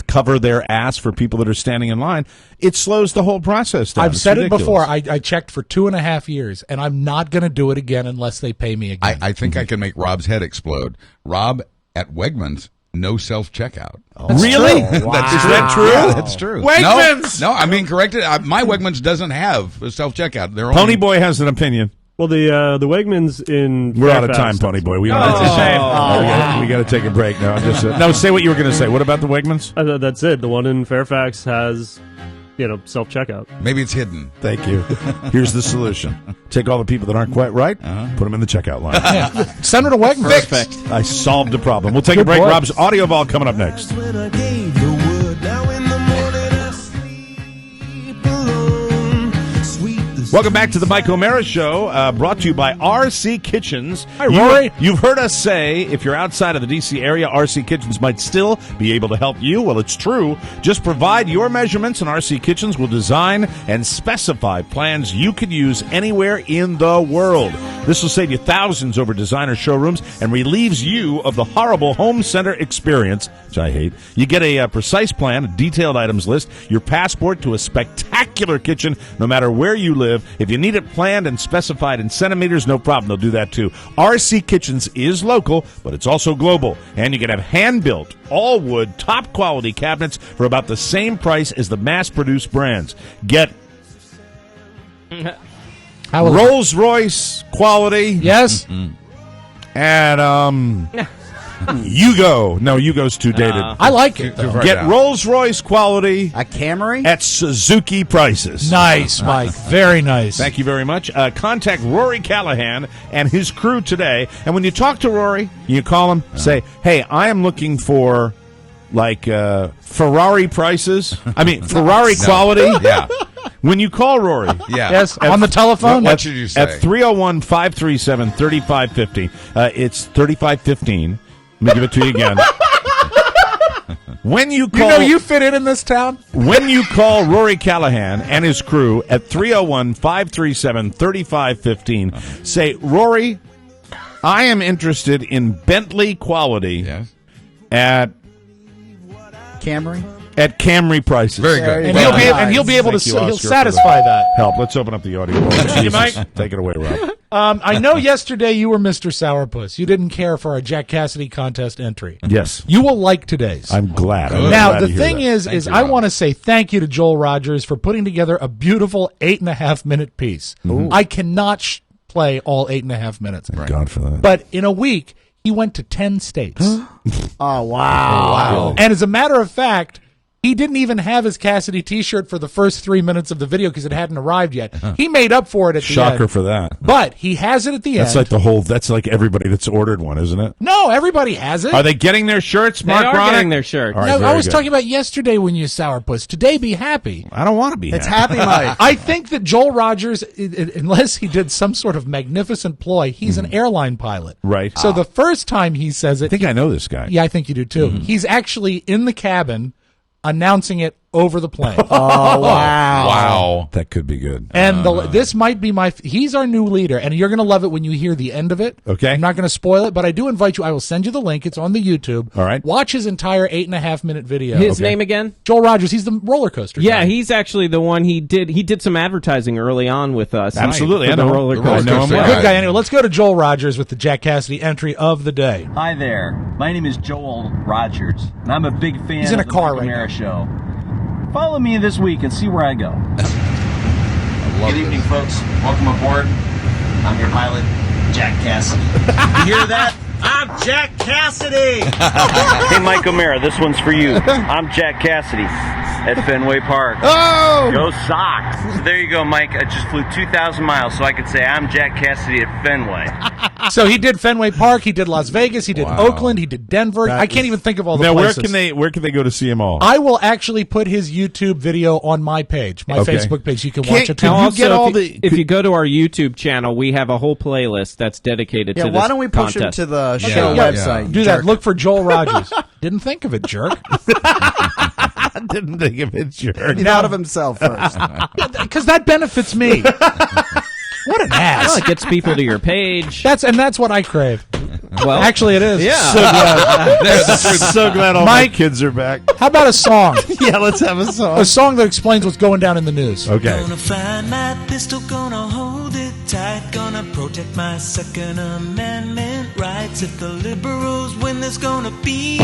cover their ass for people that are standing in line, it slows the whole process down. I've It's said ridiculous. it before. I checked for 2.5 years, and I'm not going to do it again unless they pay me again. I think I can make Rob's head explode. Rob, at Wegmans, no self-checkout. Really? Wow. Is that true? Yeah, that's true. Wegmans! No, I'm being corrected. My Wegmans doesn't have a self-checkout. They're Pony Boy has an opinion. Well, the Wegmans in We're out of time, Pony Boy. We got to take a break now. No, say what you were going to say. What about the Wegmans? That's it. The one in Fairfax has, self-checkout. Maybe it's hidden. Thank you. Here's the solution. Take all the people that aren't quite right, put them in the checkout line. Send her to Wegmans. Perfect. I solved the problem. We'll take a break. boy. Rob's audio vault coming up next. Welcome back to the Mike O'Mara Show, brought to you by RC Kitchens. Hi, Rory. You've heard us say if you're outside of the D.C. area, RC Kitchens might still be able to help you. Well, it's true. Just provide your measurements, and RC Kitchens will design and specify plans you could use anywhere in the world. This will save you thousands over designer showrooms and relieves you of the horrible home center experience, which I hate. You get a precise plan, a detailed items list, your passport to a spectacular kitchen, no matter where you live. If you need it planned and specified in centimeters, no problem. They'll do that too. RC Kitchens is local, but it's also global. And you can have hand-built, all-wood, top-quality cabinets for about the same price as the mass-produced brands. Get Rolls-Royce quality. Yes. And Yugo. No, Yugo's too dated. I like it, though. Get Rolls-Royce quality. A Camry? At Suzuki prices. Nice, Mike. Very nice. Thank you very much. Contact Rory Callahan and his crew today. And when you talk to Rory, you call him, say, hey, I am looking for, Ferrari prices. I mean, Ferrari quality. Yeah. When you call Rory. Yeah. Yes, on the telephone. What should you say? At 301-537-3550. It's 3515. Let me give it to you again. When you call, you fit in this town? When you call Rory Callahan and his crew at 301-537-3515, say, Rory, I am interested in Bentley quality at Camry? At Camry prices. Very good. And he'll be able to he'll satisfy that. Help. Let's open up the audio. You might. Take it away, Rob. I know yesterday you were Mr. Sourpuss. You didn't care for our Jack Cassidy contest entry. Yes. You will like today's. I'm glad. Now, the thing is I want to say thank you to Joel Rogers for putting together a beautiful 8.5-minute piece. I cannot play all 8.5 minutes. Thank God for that. But in a week, he went to 10 states. Oh, wow. And as a matter of fact, he didn't even have his Cassidy T-shirt for the first 3 minutes of the video because it hadn't arrived yet. He made up for it at the end. Shocker for that. But he has it at the end. That's like everybody that's ordered one, isn't it? No, everybody has it. Are they getting their shirts, Mark They are Ronick? getting their shirts. All right, I was good. talking about yesterday when you sourpuss. Today, be happy. I don't want to be It's happy, Mike. I think that Joel Rogers, unless he did some sort of magnificent ploy, he's an airline pilot. Right. So the first time he says it, I think I know this guy. yeah, I think you do too. He's actually in the cabin announcing it over the plane. Oh, wow. Wow. That could be good. And this might be he's our new leader, and you're going to love it when you hear the end of it. Okay. I'm not going to spoil it, but I do invite you. I will send you the link. It's on the YouTube. All right. Watch his entire 8.5-minute video. His name again? Joel Rogers. He's the roller coaster Yeah, guy. he's actually the one he did some advertising early on with us. Absolutely. For I the know roller him. coaster. I know him Good well. guy. Anyway, let's go to Joel Rogers with the Jack Cassidy entry of the day. Hi there. My name is Joel Rogers, and I'm a big fan He's in of a car the Mike right O'Mara Show. Follow me this week and see where I go. Good evening, folks. Welcome aboard. I'm your pilot, Jack Cassidy. You hear that? I'm Jack Cassidy! Hey, Mike O'Mara, this one's for you. I'm Jack Cassidy. at Fenway Park. Oh! Go Sox! So there you go, Mike. I just flew 2,000 miles so I could say I'm Jack Cassidy at Fenway. So he did Fenway Park, he did Las Vegas, he did Oakland, he did Denver. I can't even think of all the now, places. Where can they go to see them all? I will actually put his YouTube video on my page, my Facebook page. You can watch it. Now, also, if you go to our YouTube channel, we have a whole playlist that's dedicated to this why don't we push contest. him to the show website? Do that. Look for Joel Rogers. Didn't think of it, jerk. Didn't think of it, jerk. He's out of himself first. Because that benefits me. What an ass. Well, it gets people to your page. That's what I crave. Well, actually, it is. Yeah. So glad. So glad all my kids are back. How about a song? Yeah, let's have a song. A song that explains what's going down in the news. Okay. Gonna find my pistol, gonna hold it tight, gonna protect my Second Amendment rights. If the liberals win, there's gonna be.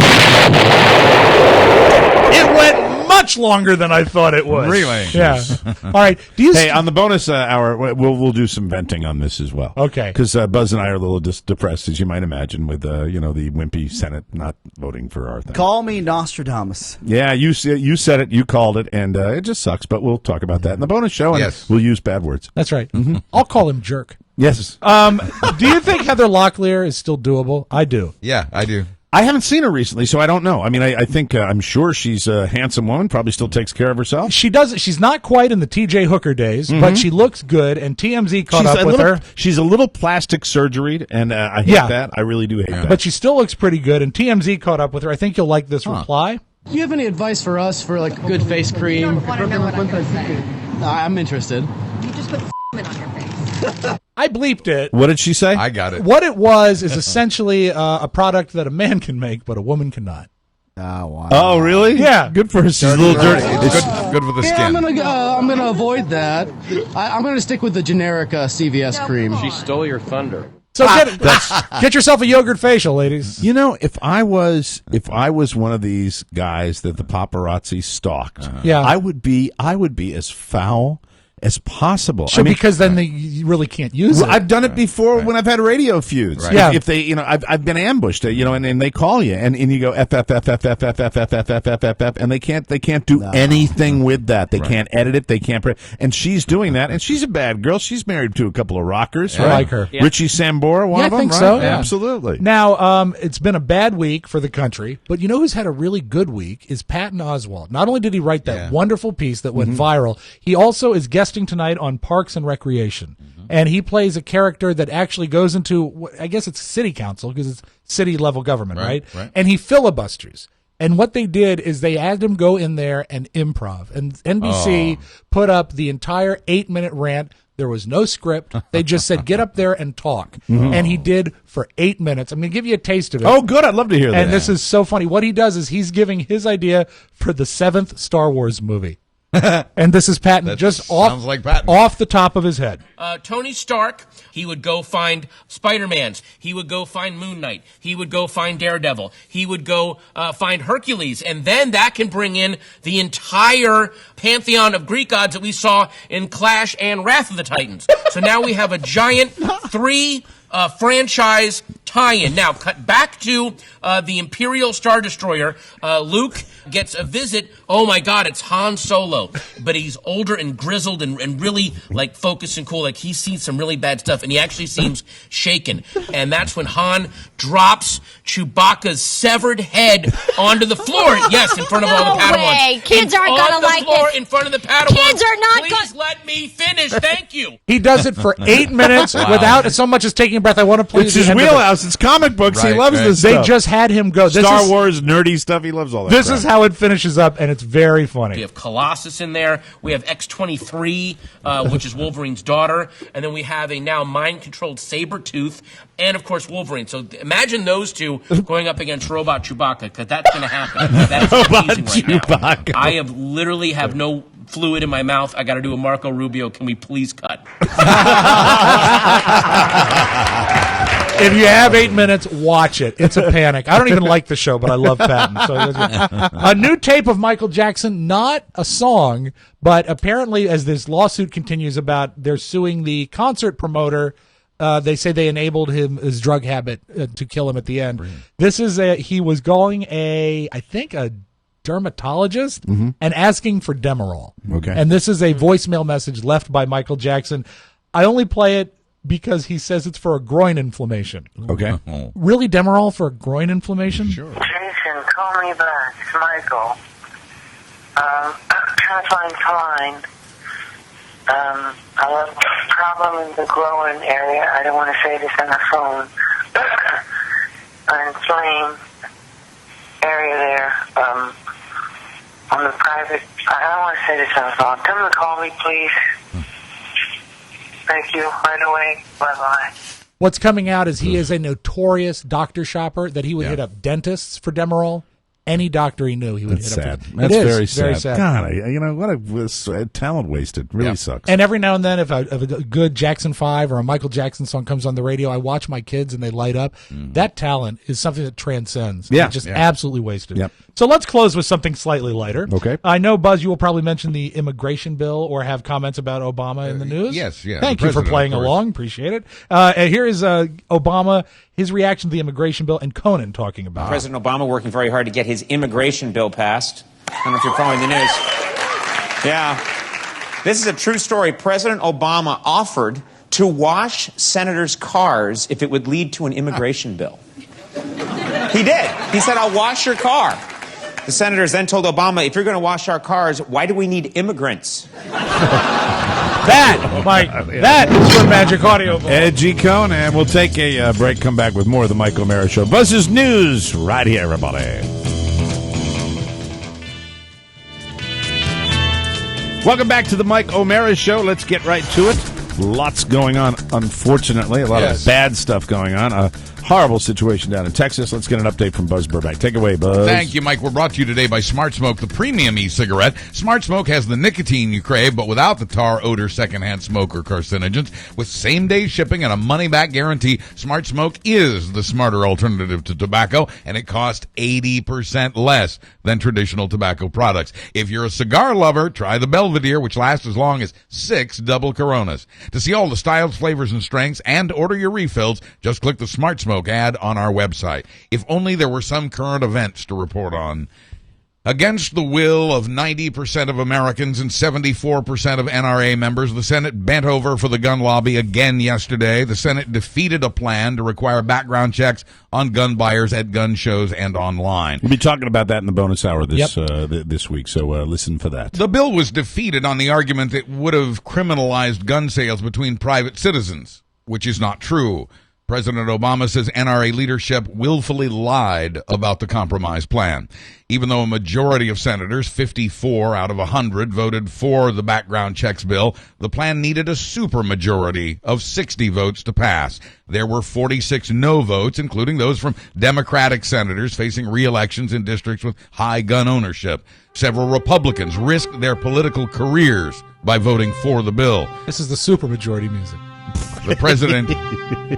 It went much longer than I thought it would. Really? Yeah. All right. Hey, on the bonus hour, we'll do some venting on this as well. Okay. Because Buzz and I are a little depressed, as you might imagine, with the wimpy Senate not voting for our thing. Call me Nostradamus. Yeah, you said it, you called it, and it just sucks. But we'll talk about that in the bonus show, and we'll use bad words. That's right. I'll call him jerk. Yes. Do you think Heather Locklear is still doable? I do. Yeah, I do. I haven't seen her recently, so I don't know. I mean, I think I'm sure she's a handsome woman. Probably still takes care of herself. She does. She's not quite in the T.J. Hooker days, but she looks good. And TMZ caught up with her. She's a little plastic surgeried, and I hate that. I really do hate that. But she still looks pretty good. And TMZ caught up with her. I think you'll like this reply. Do you have any advice for us for like good face cream? I'm interested. You just put on your face. I bleeped it. What did she say? I got it. What it was is essentially a product that a man can make, but a woman cannot. Oh, wow. Oh, really? Yeah. Good for her. She's a little dirty. It's good for the skin. I'm gonna avoid that. I'm gonna stick with the generic CVS cream. She stole your thunder. So get yourself a yogurt facial, ladies. You know, if I was one of these guys that the paparazzi stalked, I would be as foul as possible. Sure, because then you really can't use it. I've done it before when I've had radio feuds. Right. Yeah. If they, I've been ambushed, and they call you, and you go F, and they can't do anything with that. They can't edit it. They can't. And she's doing that, and she's a bad girl. She's married to a couple of rockers. I like her. Yeah. Richie Sambora, one of them. I think right? so. Yeah. Absolutely. Now, it's been a bad week for the country, but you know who's had a really good week is Patton Oswalt. Not only did he write that wonderful piece that went viral, he also is guesting tonight on Parks and Recreation. And he plays a character that actually goes into, I guess it's city council because it's city level government, right? And he filibusters. And what they did is they had him go in there and improv. And NBC put up the entire 8-minute rant. There was no script. They just said, get up there and talk. And he did for 8 minutes. I'm going to give you a taste of it. Oh, good. I'd love to hear that. And this is so funny. What he does is he's giving his idea for the 7th Star Wars movie. And this is Patton off the top of his head. Tony Stark, he would go find Spider-Mans. He would go find Moon Knight. He would go find Daredevil. He would go find Hercules. And then that can bring in the entire pantheon of Greek gods that we saw in Clash and Wrath of the Titans. So now we have a giant 3 franchise tie-in. Now, cut back to the Imperial Star Destroyer. Luke gets a visit. Oh my God, it's Han Solo. But he's older and grizzled and really like focused and cool. Like he's seen some really bad stuff and he actually seems shaken. And that's when Han drops Chewbacca's severed head onto the floor. Yes, in front of all the Padawans. Kids aren't gonna like this. In front of the Padawans. Kids are not going. Please let me finish. Thank you. He does it for 8 minutes without so much as taking a breath. I want to play It's his wheelhouse. It's comic books. He loves this They stuff. just had him go. Star Wars, nerdy stuff. He loves all that. This is how it finishes up, and it's very funny. We have Colossus in there. We have X-23, which is Wolverine's daughter. And then we have a now mind-controlled Sabretooth and, of course, Wolverine. So imagine those two going up against Robot Chewbacca, because that's going to happen. That is amazing right now. I have literally have no fluid in my mouth. I got to do a Marco Rubio. Can we please cut? If you have 8 minutes, watch it. It's a panic. I don't even like the show, but I love Patton. So a new tape of Michael Jackson, not a song, but apparently as this lawsuit continues about they're suing the concert promoter, they say they enabled his drug habit to kill him at the end. Brilliant. This is he was going I think a dermatologist and asking for Demerol. Okay. And this is a voicemail message left by Michael Jackson. I only play it because he says it's for a groin inflammation. Okay. Really, Demerol for a groin inflammation? Sure. Jason, call me back. It's Michael. I'm trying to find Klein. I have a problem in the groin area. I don't want to say this on the phone. An inflamed area there. On the private. I don't want to say this on the phone. Tell him to call me, please. Thank you. Right away. Bye-bye. What's coming out is he is a notorious doctor shopper, that he would hit up dentists for Demerol. Any doctor he knew, he would That's hit sad. up. That's It is very sad. sad. God, what a talent wasted. Really sucks. And every now and then, if a good Jackson 5 or a Michael Jackson song comes on the radio, I watch my kids and they light up. That talent is something that transcends. Yeah. Just absolutely wasted. Yep. So let's close with something slightly lighter. Okay. I know, Buzz, you will probably mention the immigration bill or have comments about Obama in the news. Yes, yeah. Thank the you for president, playing of course. along. Appreciate it. And here is Obama, his reaction to the immigration bill, and Conan talking about it. President Obama working very hard to get his immigration bill passed. I don't know if you're following the news. Yeah. This is a true story. President Obama offered to wash senators' cars if it would lead to an immigration bill. He did. He said, I'll wash your car. The senators then told Obama, if you're going to wash our cars, why do we need immigrants? That, Mike, that is your magic audio ball. Edgy Conan. We'll take a break, come back with more of the Mike O'Mara Show. Buzz's News right here, everybody. Welcome back to the Mike O'Mara Show. Let's get right to it. Lots going on, unfortunately. A lot of bad stuff going on. A horrible situation down in Texas. Let's get an update from Buzz Burbank. Take it away, Buzz. Thank you, Mike. We're brought to you today by Smart Smoke, the premium e-cigarette. Smart Smoke has the nicotine you crave, but without the tar, odor, secondhand smoke, or carcinogens. With same-day shipping and a money-back guarantee, Smart Smoke is the smarter alternative to tobacco, and it costs 80% less than traditional tobacco products. If you're a cigar lover, try the Belvedere, which lasts as long as 6 double Coronas. To see all the styles, flavors, and strengths, and order your refills, just click the Smart Smoke ad on our website. If only there were some current events to report on. Against the will of 90% of Americans and 74% of NRA members, the Senate bent over for the gun lobby again yesterday. The Senate defeated a plan to require background checks on gun buyers at gun shows and online. We'll be talking about that in the bonus hour this week, so listen for that. The bill was defeated on the argument it would have criminalized gun sales between private citizens, which is not true. President Obama says NRA leadership willfully lied about the compromise plan. Even though a majority of senators, 54 out of 100, voted for the background checks bill, the plan needed a supermajority of 60 votes to pass. There were 46 no votes, including those from Democratic senators facing re-elections in districts with high gun ownership. Several Republicans risked their political careers by voting for the bill. This is the supermajority music. The president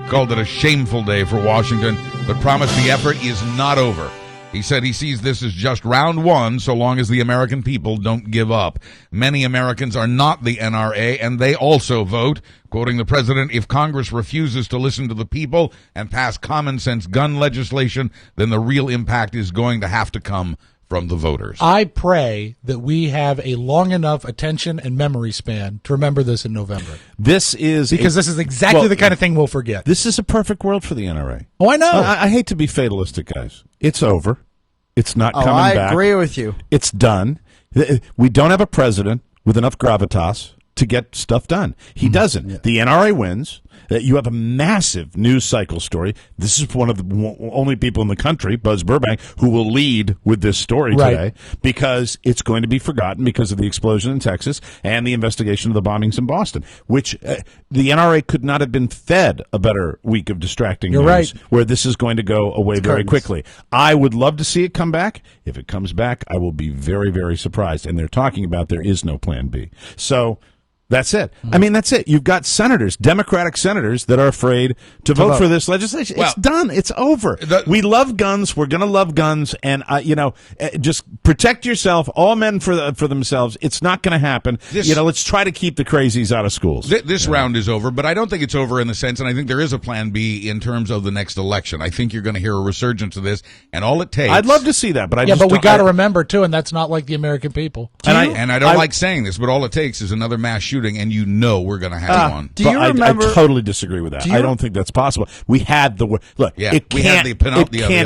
called it a shameful day for Washington, but promised the effort is not over. He said he sees this as just round one so long as the American people don't give up. Many Americans are not the NRA, and they also vote. Quoting the president, if Congress refuses to listen to the people and pass common sense gun legislation, then the real impact is going to have to come from the voters. I pray that we have a long enough attention and memory span to remember this in November. This is because this is exactly the kind of thing we'll forget. This is a perfect world for the NRA. Oh, I know. I hate to be fatalistic, guys. It's over. It's not coming back. I agree with you. It's done. We don't have a president with enough gravitas to get stuff done. He doesn't. Yeah. The NRA wins. You have a massive news cycle story. This is one of the only people in the country, Buzz Burbank, who will lead with this story today because it's going to be forgotten because of the explosion in Texas and the investigation of the bombings in Boston, which the NRA could not have been fed a better week of distracting news where this is going to go away very quickly. I would love to see it come back. If it comes back, I will be very, very surprised. And they're talking about there is no plan B. So That's it. I mean, that's it. You've got senators, Democratic senators, that are afraid to vote for this legislation. Well, it's done. It's over. We love guns. We're going to love guns. And, just protect yourself. All men for themselves. It's not going to happen. Let's try to keep the crazies out of schools. This round is over, but I don't think it's over in the sense, and I think there is a plan B in terms of the next election. I think you're going to hear a resurgence of this, and all it takes. I'd love to see that, but but we got to remember, too, and that's not like the American people. And I don't like saying this, but all it takes is another mass shooting, and we're going to have one. Do you remember? I totally disagree with that. I don't think that's possible. We had the look. Yeah, it can't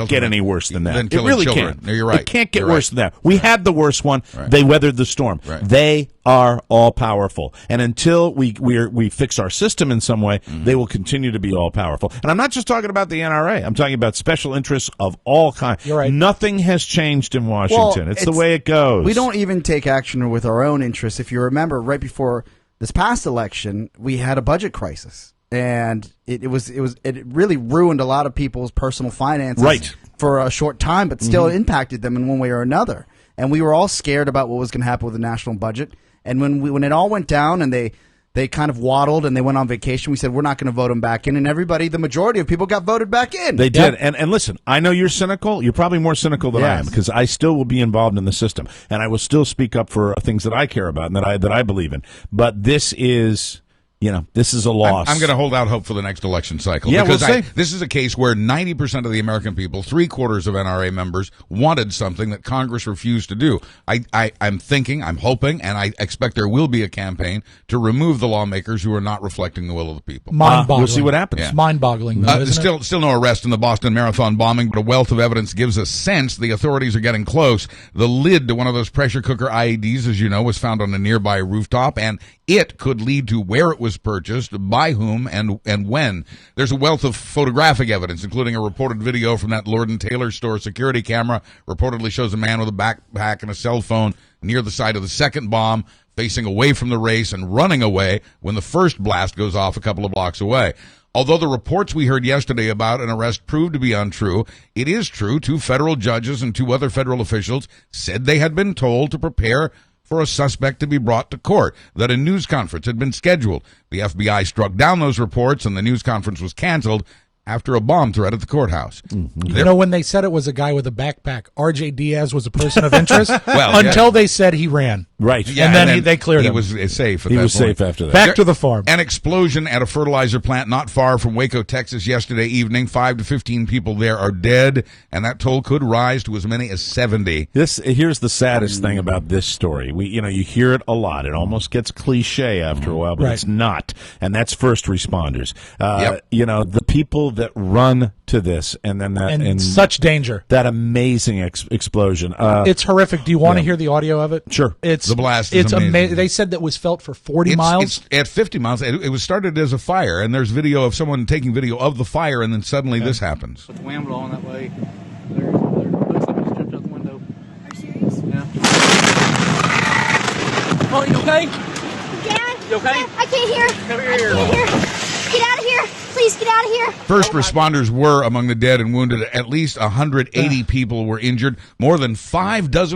get any worse than that. It really can't. No, you're right. It can't get worse than that. We had the worst one. Right. They weathered the storm. Right. They are all powerful, and until we fix our system in some way, they will continue to be all powerful. And I'm not just talking about the NRA. I'm talking about special interests of all kinds. You're right. Nothing has changed in Washington. It's the way it goes. We don't even take action with our own interests. If you remember, right before this past election, we had a budget crisis, and it really ruined a lot of people's personal finances for a short time, but still impacted them in one way or another. And we were all scared about what was going to happen with the national budget. And when it all went down and they kind of waddled and they went on vacation, we said, we're not going to vote them back in. And the majority of people got voted back in. They did. And listen, I know you're cynical. You're probably more cynical than I am, because I still will be involved in the system. And I will still speak up for things that I care about and that I believe in. But this is... this is a loss. I'm going to hold out hope for the next election cycle. Yeah, because we'll see. This is a case where 90% of the American people, 3/4 of NRA members, wanted something that Congress refused to do. I'm hoping, and I expect there will be a campaign to remove the lawmakers who are not reflecting the will of the people. Mind-boggling. We'll see what happens. It's mind-boggling, though, isn't it? Still no arrest in the Boston Marathon bombing, but a wealth of evidence gives a sense the authorities are getting close. The lid to one of those pressure cooker IEDs, as you know, was found on a nearby rooftop, and it could lead to where it was purchased, by whom, and when. There's a wealth of photographic evidence, including a reported video from that Lord & Taylor store security camera. Reportedly shows a man with a backpack and a cell phone near the site of the second bomb, facing away from the race and running away when the first blast goes off a couple of blocks away. Although the reports we heard yesterday about an arrest proved to be untrue, it is true 2 federal judges and 2 other federal officials said they had been told to prepare for a suspect to be brought to court, that a news conference had been scheduled. The FBI struck down those reports, and the news conference was canceled after a bomb threat at the courthouse. When they said it was a guy with a backpack, R.J. Diaz was a person of interest until they said he ran. Right. Yeah, and then they cleared him. He was safe at He that was point. safe after that. Back to the farm. An explosion at a fertilizer plant not far from Waco, Texas yesterday evening. 5 to 15 people there are dead, and that toll could rise to as many as 70. Here's the saddest thing about this story. You hear it a lot. It almost gets cliche after a while, but it's not. And that's first responders. The people that run to this, and then that, and such danger. That amazing explosion. It's horrific. Do you want to hear the audio of it? Sure. The blast is amazing. They said that was felt for 40 miles. It's at 50 miles. It was started as a fire, and there's video of someone taking video of the fire, and then suddenly this happens. With the wind blowing that way, there looks like it's jumped out the window. Are you serious? Yeah. Oh, you okay? Dad? You okay? Dad, I can't hear. Come here. I can't hear. Get out of here. Please get out of here. First responders were among the dead and wounded. At least 180 people were injured. More than 6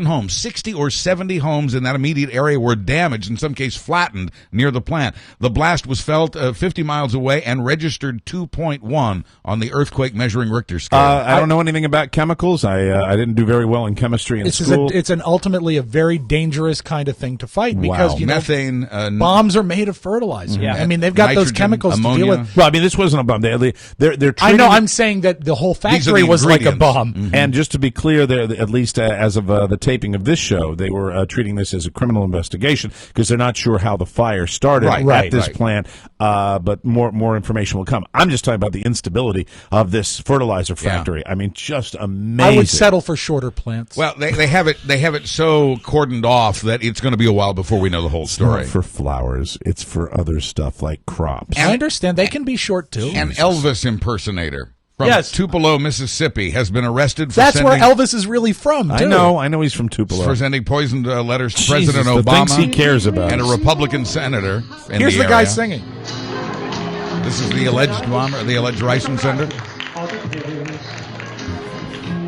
homes, 60 or 70 homes in that immediate area were damaged, in some case flattened, near the plant. The blast was felt 50 miles away and registered 2.1 on the earthquake measuring Richter scale. I don't know anything about chemicals. I didn't do very well in chemistry in school. It's ultimately a very dangerous kind of thing to fight because methane, bombs are made of fertilizer. Yeah. I mean, they've got those chemicals ammonia. to deal with. Well, I mean, this wasn't a bomb. They're treating, I know. I'm saying that the whole factory was like a bomb. Mm-hmm. And just to be clear, at least as of the taping of this show, they were treating this as a criminal investigation because they're not sure how the fire started at this plant. But more information will come. I'm just talking about the instability of this fertilizer factory. I mean, just amazing. I would settle for shorter plants. Well, they have it so cordoned off that it's going to be a while before we know the whole story. It's not for flowers. It's for other stuff like crops. I understand. They can be short, too. An Elvis impersonator from Tupelo, Mississippi, has been arrested for That's where Elvis is really from, too. I know he's from Tupelo. For sending poisoned letters to President Obama. The things he cares about. And a Republican senator in Here's the guy area. singing. This is the alleged bomber, the alleged ricin sender.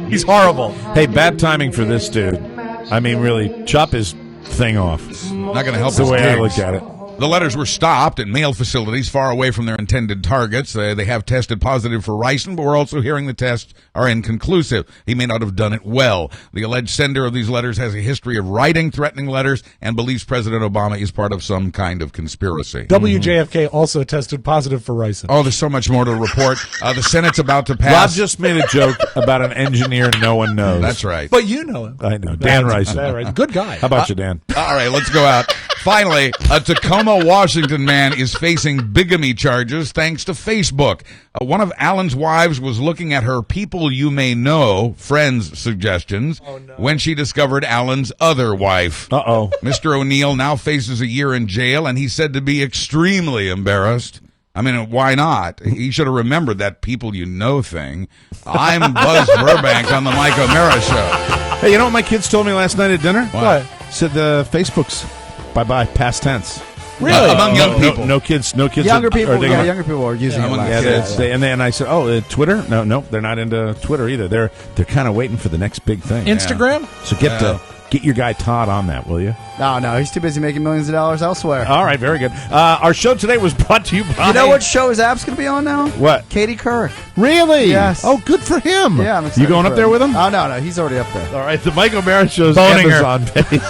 He's horrible. Hey, bad timing for this dude. I mean, really, chop his thing off. Not going to help That's the his way I gigs. look at it. The letters were stopped at mail facilities far away from their intended targets. They have tested positive for ricin, but we're also hearing the tests are inconclusive. He may not have done it well. The alleged sender of these letters has a history of writing threatening letters and believes President Obama is part of some kind of conspiracy. WJFK also tested positive for ricin. Oh, there's so much more to report. The Senate's about to pass. Rob just made a joke about an engineer no one knows. That's right. But you know him. I know. Dan Rice. Good guy. How about you, Dan? All right, let's go out. Finally, a Tacoma, Washington man is facing bigamy charges thanks to Facebook. One of Alan's wives was looking at her people you may know, friends suggestions, when she discovered Alan's other wife. Uh-oh. Mr. O'Neill now faces a year in jail, and he's said to be extremely embarrassed. I mean, why not? He should have remembered that people you know thing. I'm Buzz Burbank on the Mike O'Mara Show. Hey, you know what my kids told me last night at dinner? What? Said the Facebook's bye-bye, past tense. Really? Among young people. No kids. Younger people, younger people are using it. And I said, Twitter? No, they're not into Twitter either. They're kind of waiting for the next big thing. Instagram? So get your guy Todd on that, will you? No, he's too busy making millions of dollars elsewhere. All right, very good. Our show today was brought to you by... You know what show his app's going to be on now? What? Katie Couric. Really? Yes. Oh, good for him. Yeah, I'm excited. You going up there with him? Oh, no, he's already up there. All right, the Mike O'Mara Show's Boning Amazon page.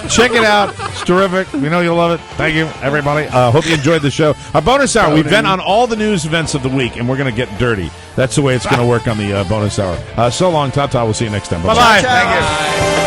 Check it out. It's terrific. We know you'll love it. Thank you, everybody. Hope you enjoyed the show. Our bonus hour, we've been on all the news events of the week, and we're going to get dirty. That's the way it's going to work on the bonus hour. So long, Tata. We'll see you next time. Bye-bye. Thank you.